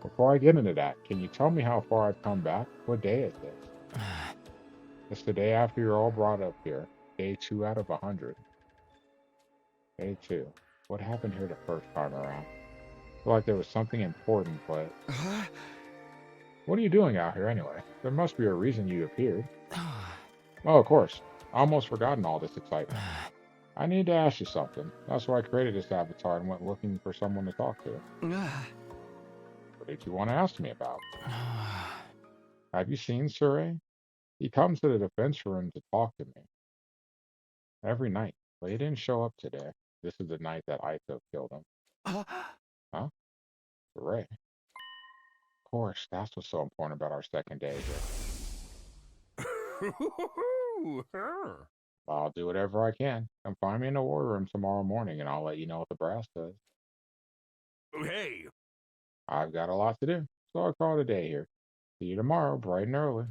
Before I get into that, can you tell me how far I've come back? What day is this? It's the day after you're all brought up here. Day 2 out of 100. Day 2. What happened here the first time around? I feel like there was something important, but... What are you doing out here anyway? There must be a reason you appeared. Oh, of course. I almost forgotten all this excitement. I need to ask you something. That's why I created this avatar and went looking for someone to talk to. What did you want to ask me about? Have you seen Surrey? He comes to the defense room to talk to me every night, but he didn't show up today. This is the night that Eito killed him. Huh? Surrey. Of course, that's what's so important about our second day here. I'll do whatever I can. Come find me in the war room tomorrow morning, and I'll let you know what the brass says. Hey! I've got a lot to do, so I'll call it a day here. See you tomorrow, bright and early.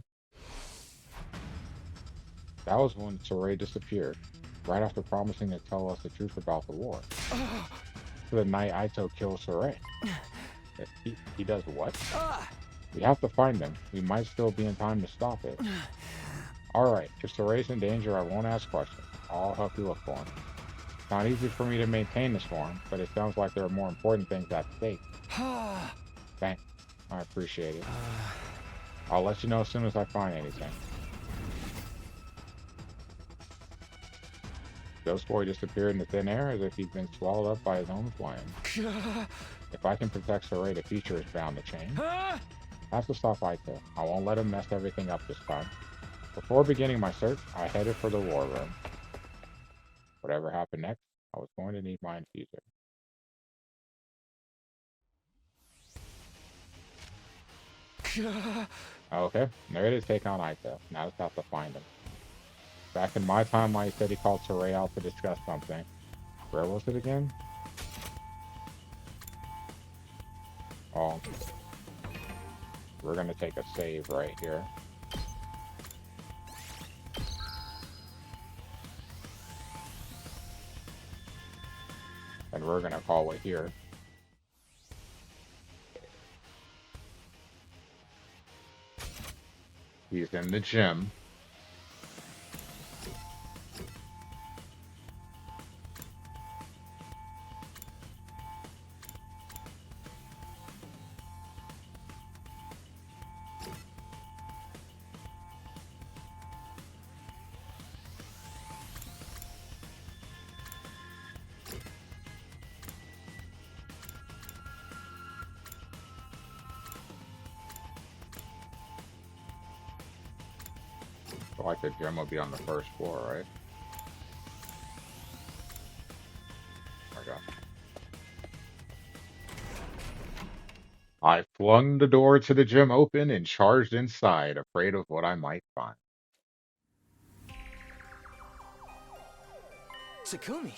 That was when Surrey disappeared, right after promising to tell us the truth about the war. For the night Eito kills Surrey. He does what? We have to find him. We might still be in time to stop it. Alright, if Surrey's in danger, I won't ask questions. I'll help you look for him. It's not easy for me to maintain this form, but it sounds like there are more important things at stake. Thanks. I appreciate it. I'll let you know as soon as I find anything. Ghost Boy disappeared into thin air as if he'd been swallowed up by his own flame. If I can protect Surrey, the future is bound to change. I have to stop Eito. I won't let him mess everything up this time. Before beginning my search, I headed for the war room. Whatever happened next, I was going to need my infuser. Okay, I'm ready to take on Eito. Now I just have to find him. Back in my timeline, he said he called Surrey out to discuss something. Where was it again? Oh. We're gonna take a save right here. And we're gonna call it here. He's in the gym. Like the gym will be on the first floor, right? Oh my god. I flung the door to the gym open and charged inside, afraid of what I might find. Takumi.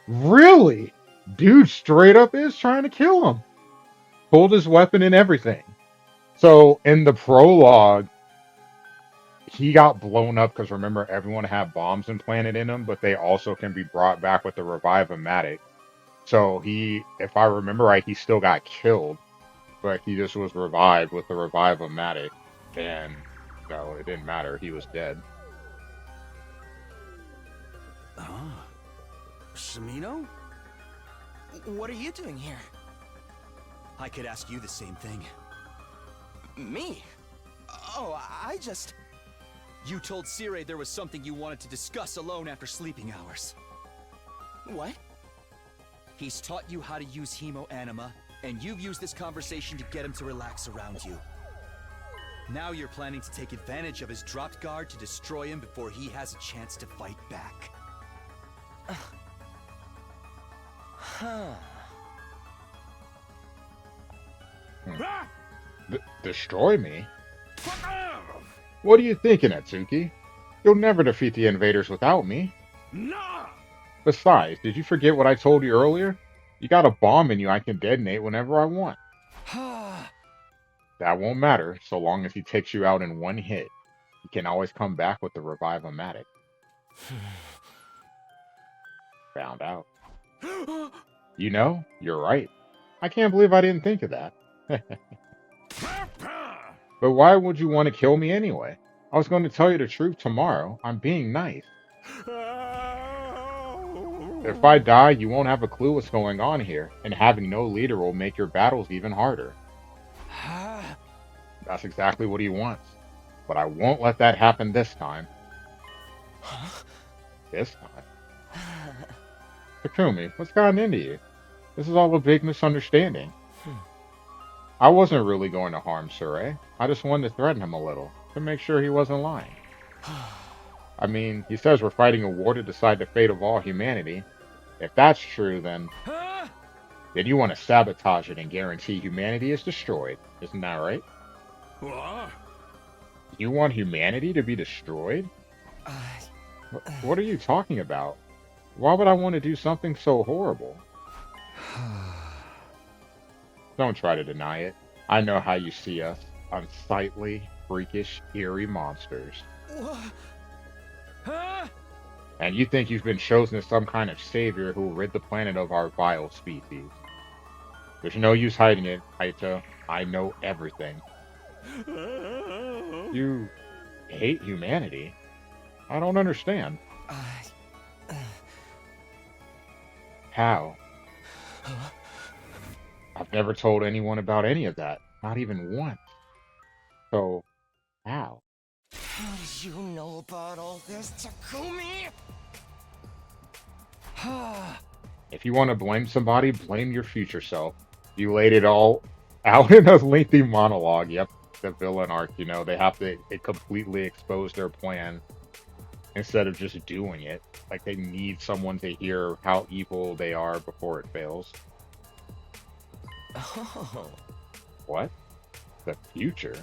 Really? Dude straight up is trying to kill him. Pulled his weapon and everything. So in the prologue, he got blown up because remember, everyone had bombs implanted in him, but they also can be brought back with the revive-o-matic. So he, if I remember right, he still got killed, but he just was revived with the revive-o-matic. And no, it didn't matter. He was dead. Shimino? What are you doing here? I could ask you the same thing. Me? Oh, I just... You told Sire there was something you wanted to discuss alone after sleeping hours. What? He's taught you how to use Hemo Anima, and you've used this conversation to get him to relax around you. Now you're planning to take advantage of his dropped guard to destroy him before he has a chance to fight back. Destroy me? What are you thinking, Atsuki? You'll never defeat the invaders without me. Nah! Besides, did you forget what I told you earlier? You got a bomb in you I can detonate whenever I want. That won't matter, so long as he takes you out in one hit. He can always come back with the revive-o-matic. Found out. You know, you're right. I can't believe I didn't think of that. But why would you want to kill me anyway? I was going to tell you the truth tomorrow. I'm being nice. If I die, you won't have a clue what's going on here, and having no leader will make your battles even harder. That's exactly what he wants. But I won't let that happen this time. This time? Takumi, what's gotten into you? This is all a big misunderstanding. I wasn't really going to harm Sure. I just wanted to threaten him a little, to make sure he wasn't lying. I mean, he says we're fighting a war to decide the fate of all humanity. If that's true, then you want to sabotage it and guarantee humanity is destroyed. Isn't that right? What? You want humanity to be destroyed? What are you talking about? Why would I want to do something so horrible? Don't try to deny it. I know how you see us. Unsightly, freakish, eerie monsters. Huh? And you think you've been chosen as some kind of savior who will rid the planet of our vile species. There's no use hiding it, Eito. I know everything. You hate humanity? I don't understand. How? I've never told anyone about any of that. Not even once. So, how? How did you know about all this, Takumi? If you want to blame somebody, blame your future self. You laid it all out in a lengthy monologue. Yep, the villain arc, they have to completely expose their plan instead of just doing it. Like, they need someone to hear how evil they are before it fails. Oh. What? The future?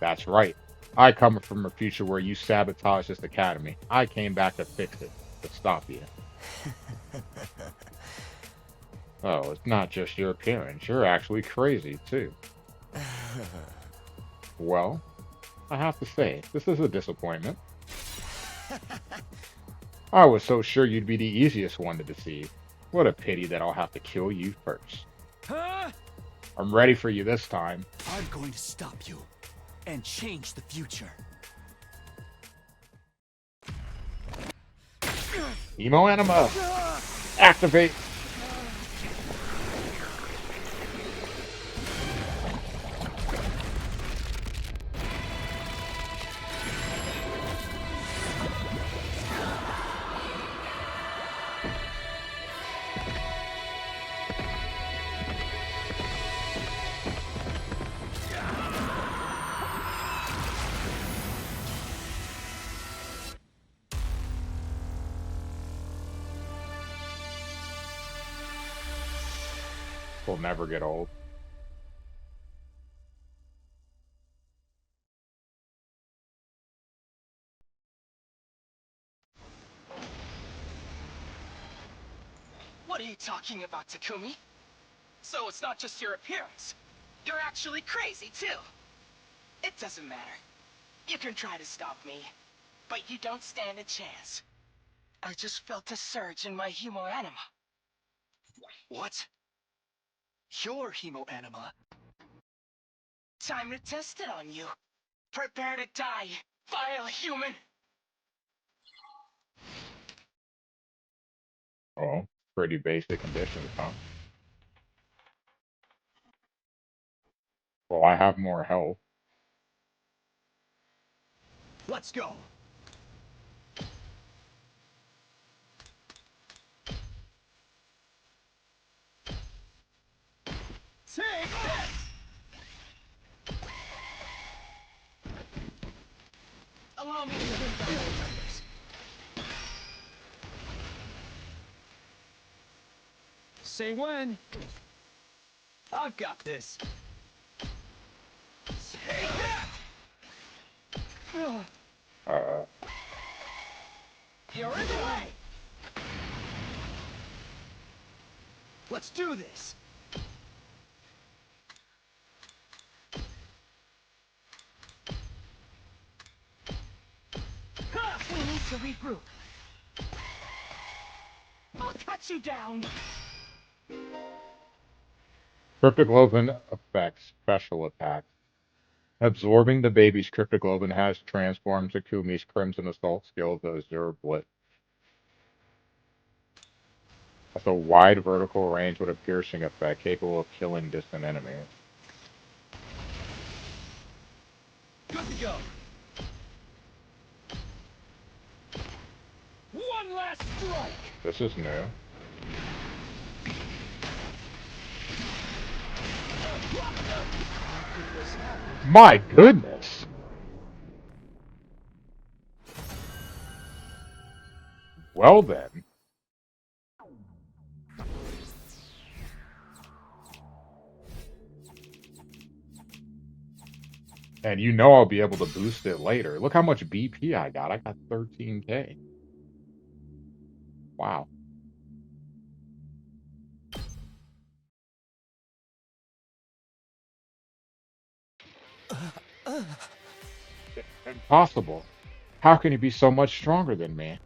That's right. I come from a future where you sabotaged this academy. I came back to fix it, to stop you. Oh, it's not just your appearance. You're actually crazy, too. Well, I have to say, this is a disappointment. I was so sure you'd be the easiest one to deceive. What a pity that I'll have to kill you first. I'm ready for you this time. I'm going to stop you and change the future. Emo Anima! Activate! Will never get old. What are you talking about, Takumi? So it's not just your appearance. You're actually crazy, too. It doesn't matter. You can try to stop me, but you don't stand a chance. I just felt a surge in my hemo anima. What? Your hemo anima? Time to test it on you. Prepare to die, vile human! Oh, pretty basic conditions, huh? Well, I have more health. Let's go. Take this! Allow me to bring down those numbers. Say when. I've got this. Take that! You're in the way! Let's do this. We need to regroup. I'll cut you down! Cryptoglobin affects special attacks. Absorbing the baby's cryptoglobin has transformed Takumi's Crimson Assault skill to Azure Blitz. Has a wide vertical range with a piercing effect capable of killing distant enemies. Good to go. One last strike. This is new. My goodness. Well then. And you know I'll be able to boost it later. Look how much BP I got. I got 13K. Wow. Impossible. How can he be so much stronger than me?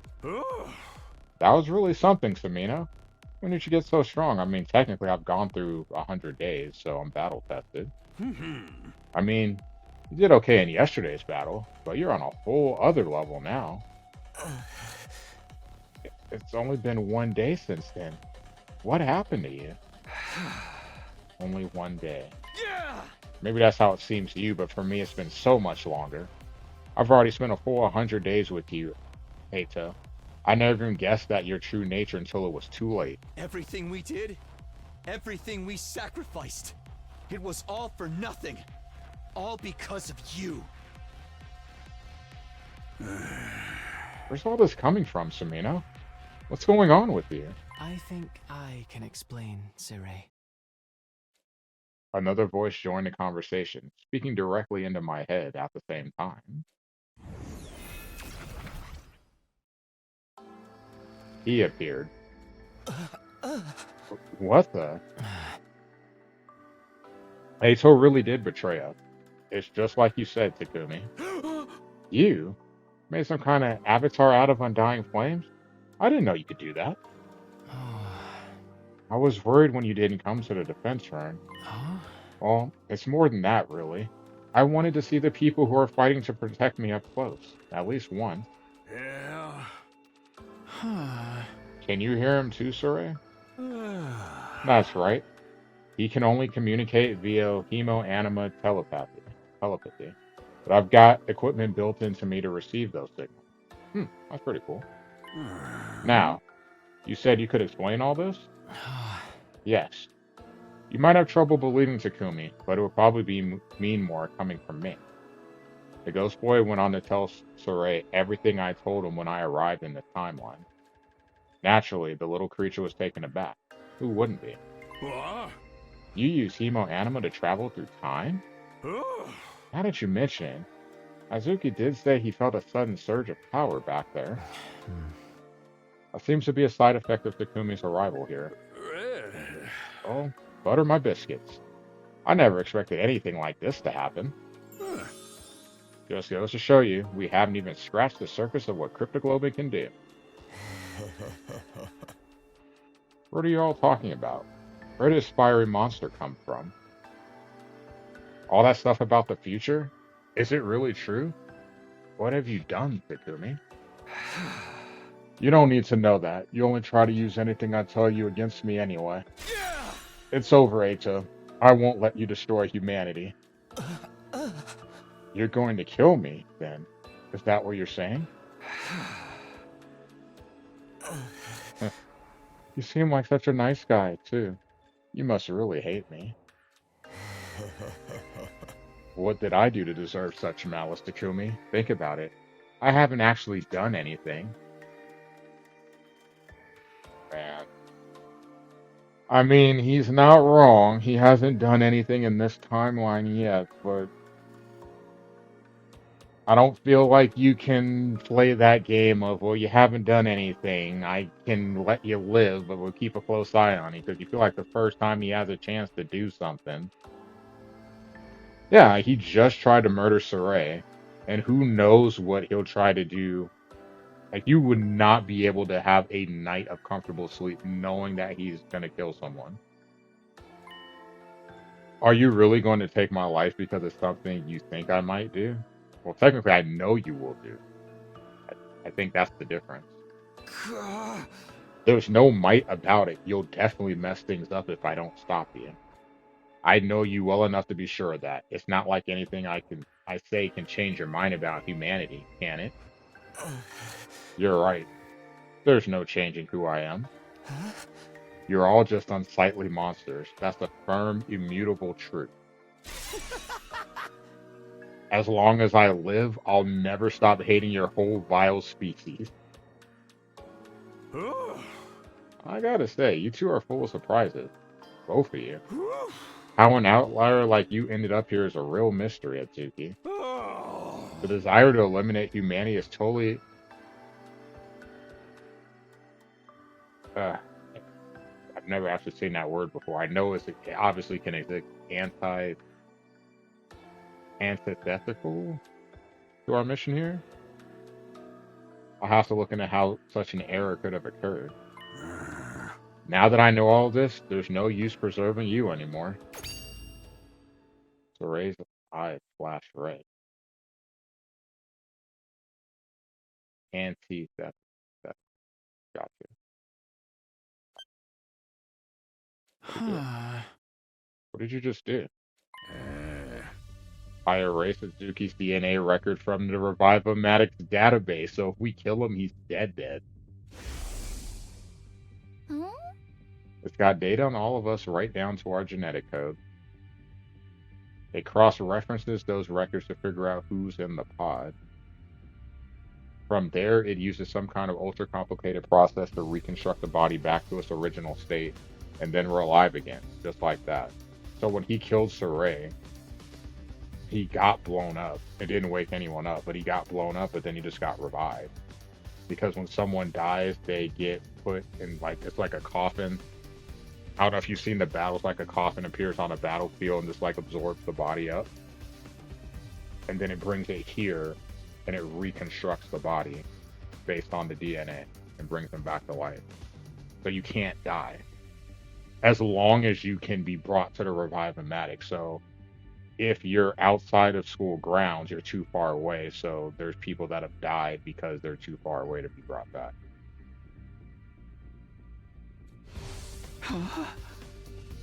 That was really something, Samino. When did you get so strong? I mean, technically, I've gone through 100 days, so I'm battle tested. I mean, you did okay in yesterday's battle, but you're on a whole other level now. It's only been 1 day since then. What happened to you? Only 1 day. Maybe that's how it seems to you, but for me, it's been so much longer. I've already spent a full 100 days with you, Eito. I never even guessed that your true nature until it was too late. Everything we did, everything we sacrificed, it was all for nothing. All because of you. Where's all this coming from, Samino? What's going on with you? I think I can explain, Sirei. Another voice joined the conversation, speaking directly into my head at the same time. He appeared. What the? Eito really did betray us. It's just like you said, Takumi. You made some kind of avatar out of undying flames? I didn't know you could do that. I was worried when you didn't come to the defense turn. Well, it's more than that, really. I wanted to see the people who are fighting to protect me up close, at least once. Yeah. Can you hear him too, Sure? That's right. He can only communicate via hemoanima telepathy. But I've got equipment built into me to receive those signals. That's pretty cool. Now, you said you could explain all this? Yes. You might have trouble believing Takumi, but it would probably mean more coming from me. The ghost boy went on to tell Saray everything I told him when I arrived in the timeline. Naturally, the little creature was taken aback. Who wouldn't be? What? You use hemoanima to travel through time? Now that you mention it, Azuki did say he felt a sudden surge of power back there. That seems to be a side effect of Takumi's arrival here. Oh, butter my biscuits. I never expected anything like this to happen. Just goes to show you, we haven't even scratched the surface of what cryptoglobing can do. What are you all talking about? Where did this fiery monster come from? All that stuff about the future? Is it really true? What have you done, Takumi? You don't need to know that. You only try to use anything I tell you against me anyway. It's over, Eito. I won't let you destroy humanity. You're going to kill me, then? Is that what you're saying? You seem like such a nice guy, too. You must really hate me. What did I do to deserve such malice, Takumi? Think about it. I haven't actually done anything. Man. I mean, he's not wrong. He hasn't done anything in this timeline yet, but I don't feel like you can play that game of, well, you haven't done anything. I can let you live, but we'll keep a close eye on you because you feel like the first time he has a chance to do something. Yeah, he just tried to murder Saray, and who knows what he'll try to do. Like, you would not be able to have a night of comfortable sleep knowing that he's going to kill someone. Are you really going to take my life because it's something you think I might do? Well, technically, I know you will do. I think that's the difference. There's no might about it. You'll definitely mess things up if I don't stop you. I know you well enough to be sure of that. It's not like anything I say can change your mind about humanity, can it? You're right. There's no changing who I am. You're all just unsightly monsters. That's a firm, immutable truth. As long as I live, I'll never stop hating your whole vile species. I gotta say, you two are full of surprises. Both of you. How an outlier like you ended up here is a real mystery, Atsuki. The desire to eliminate humanity is totally... I've never actually seen that word before. I know it obviously can exist antithetical to our mission here. I'll have to look into how such an error could have occurred. Now that I know all this, there's no use preserving you anymore. So Ray's eyes flash red. Antithetical. Gotcha. What did you just do? I erased Suzuki's DNA record from the Revive-O-Matic's database, so if we kill him, he's dead. Huh? It's got data on all of us right down to our genetic code. It cross-references those records to figure out who's in the pod. From there, it uses some kind of ultra-complicated process to reconstruct the body back to its original state, and then we're alive again, just like that. So when he killed Saray, he got blown up. It didn't wake anyone up, but he got blown up, but then he just got revived. Because when someone dies, they get put in, like, it's like a coffin. I don't know if you've seen the battles, like a coffin appears on a battlefield and just like absorbs the body up. And then it brings it here and it reconstructs the body based on the DNA and brings them back to life. So you can't die. As long as you can be brought to the Revive-O-Matic. So if you're outside of school grounds, you're too far away. So there's people that have died because they're too far away to be brought back.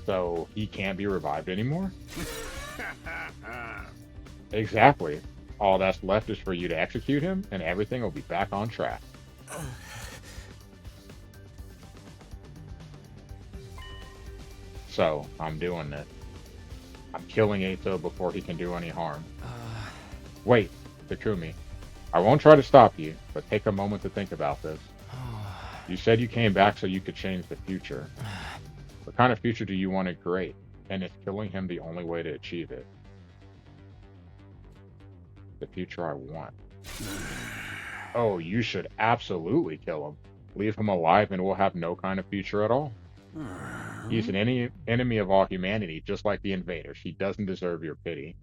So he can't be revived anymore? Exactly. All that's left is for you to execute him, and everything will be back on track. So, I'm doing this. I'm killing Eito before he can do any harm. Wait, Takumi. I won't try to stop you, but take a moment to think about this. You said you came back so you could change the future. What kind of future do you want to create? And is killing him the only way to achieve it? The future I want. Oh, you should absolutely kill him. Leave him alive and we'll have no kind of future at all. He's an enemy of all humanity, just like the invaders. He doesn't deserve your pity.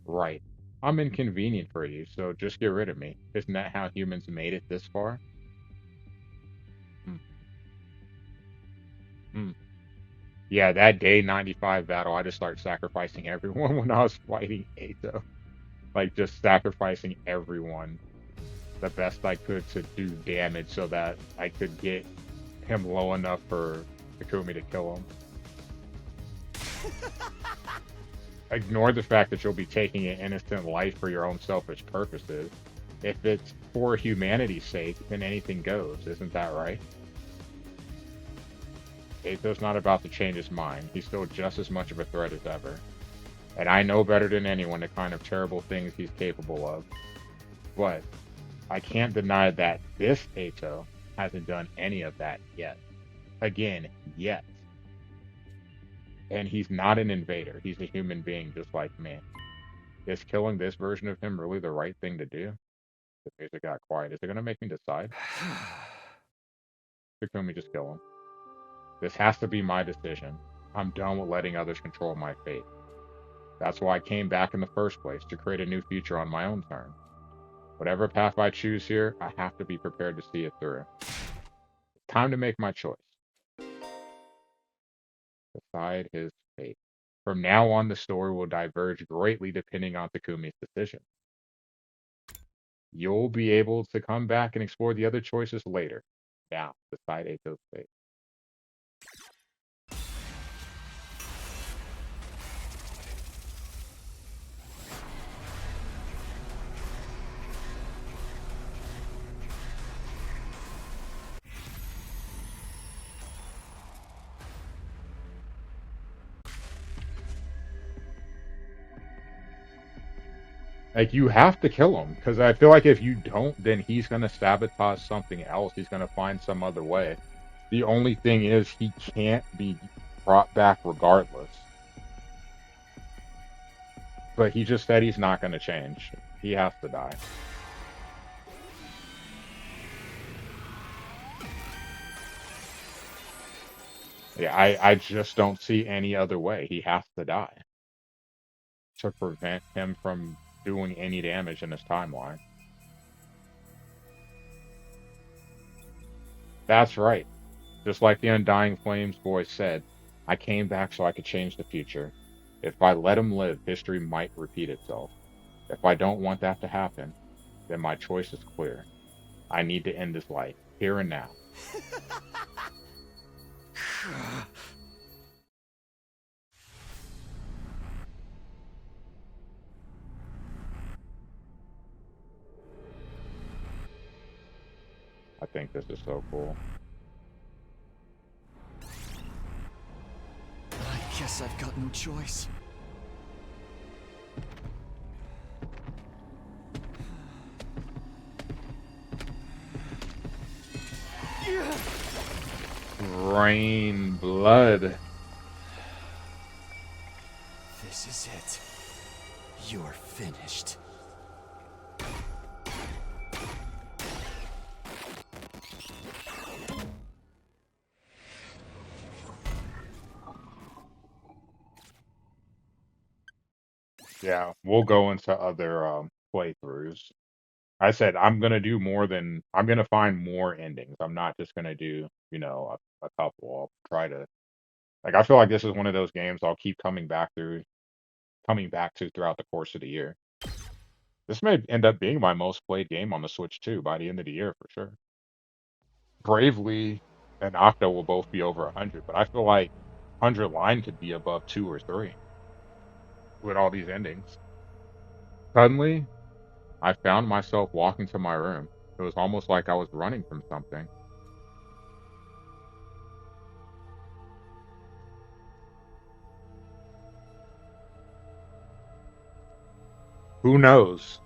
Right. I'm inconvenient for you, so just get rid of me. Isn't that how humans made it this far? Yeah, that day 95 battle, I just started sacrificing everyone when I was fighting Eito. Like, just sacrificing everyone the best I could to do damage so that I could get him low enough for Takumi to kill him. Ignore the fact that you'll be taking an innocent life for your own selfish purposes. If it's for humanity's sake, then anything goes, isn't that right? Eito's not about to change his mind. He's still just as much of a threat as ever. And I know better than anyone the kind of terrible things he's capable of. But I can't deny that this Eito hasn't done any of that yet. Again, yet. And he's not an invader. He's a human being just like me. Is killing this version of him really the right thing to do? The music got quiet. Is it going to make me decide? Takumi, just kill him. This has to be my decision. I'm done with letting others control my fate. That's why I came back in the first place, to create a new future on my own terms. Whatever path I choose here, I have to be prepared to see it through. It's time to make my choice. Decide his fate. From now on, the story will diverge greatly depending on Takumi's decision. You'll be able to come back and explore the other choices later. Now, decide Eito's fate. Like, you have to kill him, because I feel like if you don't, then he's gonna sabotage something else. He's gonna find some other way. The only thing is, he can't be brought back regardless. But he just said he's not gonna change. He has to die. Yeah, I just don't see any other way. He has to die to prevent him from doing any damage in his timeline. That's right. Just like the Undying Flames voice said, I came back so I could change the future. If I let him live, history might repeat itself. If I don't want that to happen, then my choice is clear. I need to end his life, here and now. I think this is so cool. I guess I've got no choice. Rain blood. This is it. You're finished. Yeah, we'll go into other playthroughs. I said I'm gonna find more endings. I'm not just gonna do, a couple. I'll try to like I feel like this is one of those games I'll keep coming back to throughout the course of the year. This may end up being my most played game on the Switch too by the end of the year for sure. Bravely and Octo will both be over 100, but I feel like 100 Line could be above 2 or 3 with all these endings. Suddenly, I found myself walking to my room. It was almost like I was running from something. Who knows?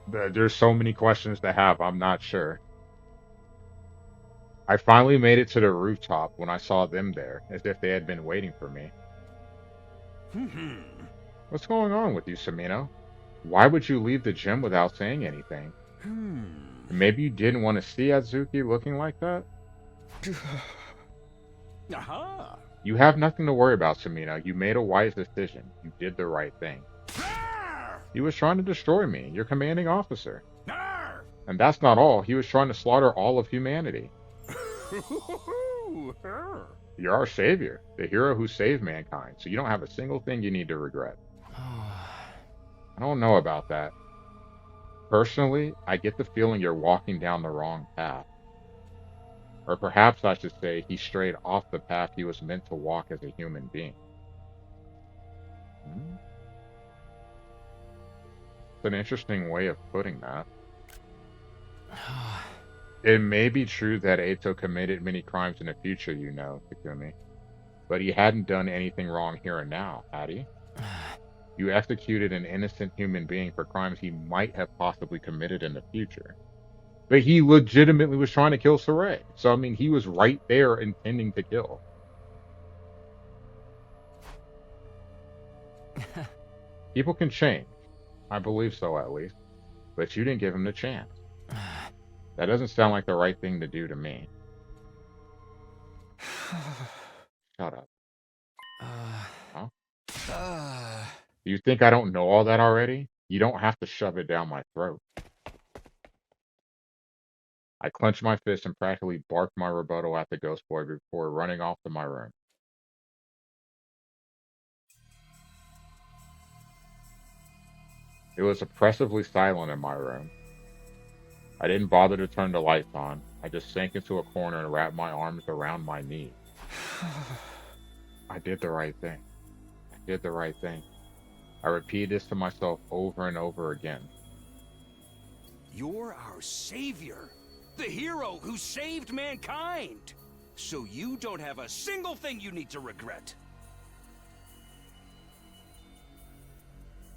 There's so many questions to have. I'm not sure. I finally made it to the rooftop when I saw them there, as if they had been waiting for me. What's going on with you, Samino? Why would you leave the gym without saying anything? Maybe you didn't want to see Atsuki looking like that? Aha! You have nothing to worry about, Samino. You made a wise decision. You did the right thing. He was trying to destroy me, your commanding officer. And that's not all. He was trying to slaughter all of humanity. You're our savior, the hero who saved mankind, so you don't have a single thing you need to regret. I don't know about that. Personally, I get the feeling you're walking down the wrong path. Or perhaps I should say he strayed off the path he was meant to walk as a human being. It's an interesting way of putting that. It may be true that Eito committed many crimes in the future, Takumi. But he hadn't done anything wrong here and now, had he? You executed an innocent human being for crimes he might have possibly committed in the future. But he legitimately was trying to kill Saray. So, I mean, he was right there intending to kill. People can change. I believe so, at least. But you didn't give him the chance. That doesn't sound like the right thing to do to me. Shut up. Huh? Do you think I don't know all that already? You don't have to shove it down my throat. I clenched my fist and practically barked my rebuttal at the ghost boy before running off to my room. It was oppressively silent in my room. I didn't bother to turn the lights on. I just sank into a corner and wrapped my arms around my knees. I did the right thing. I did the right thing. I repeated this to myself over and over again. You're our savior. The hero who saved mankind. So you don't have a single thing you need to regret.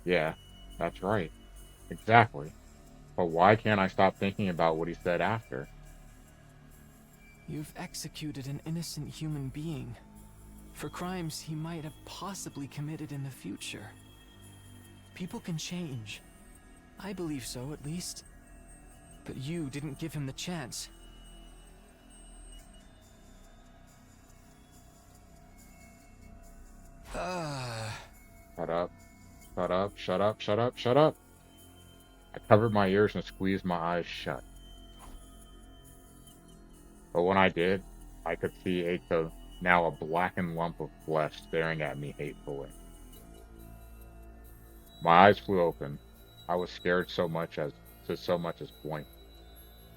Yeah, that's right. Exactly. But why can't I stop thinking about what he said after? You've executed an innocent human being for crimes he might have possibly committed in the future. People can change. I believe so, at least. But you didn't give him the chance. Shut up. Shut up. Shut up. Shut up. Shut up. I covered my ears and squeezed my eyes shut. But when I did, I could see Eito, now a blackened lump of flesh, staring at me hatefully. My eyes flew open. I was scared so much as blink.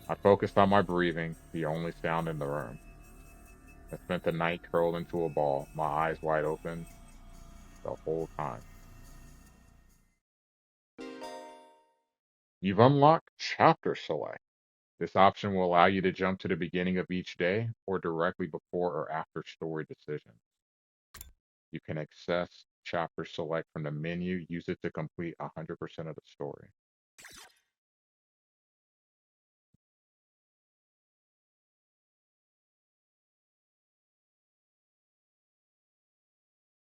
I focused on my breathing, the only sound in the room. I spent the night curled into a ball, my eyes wide open the whole time. You've unlocked Chapter Select. This option will allow you to jump to the beginning of each day or directly before or after story decisions. You can access Chapter Select from the menu, use it to complete 100% of the story.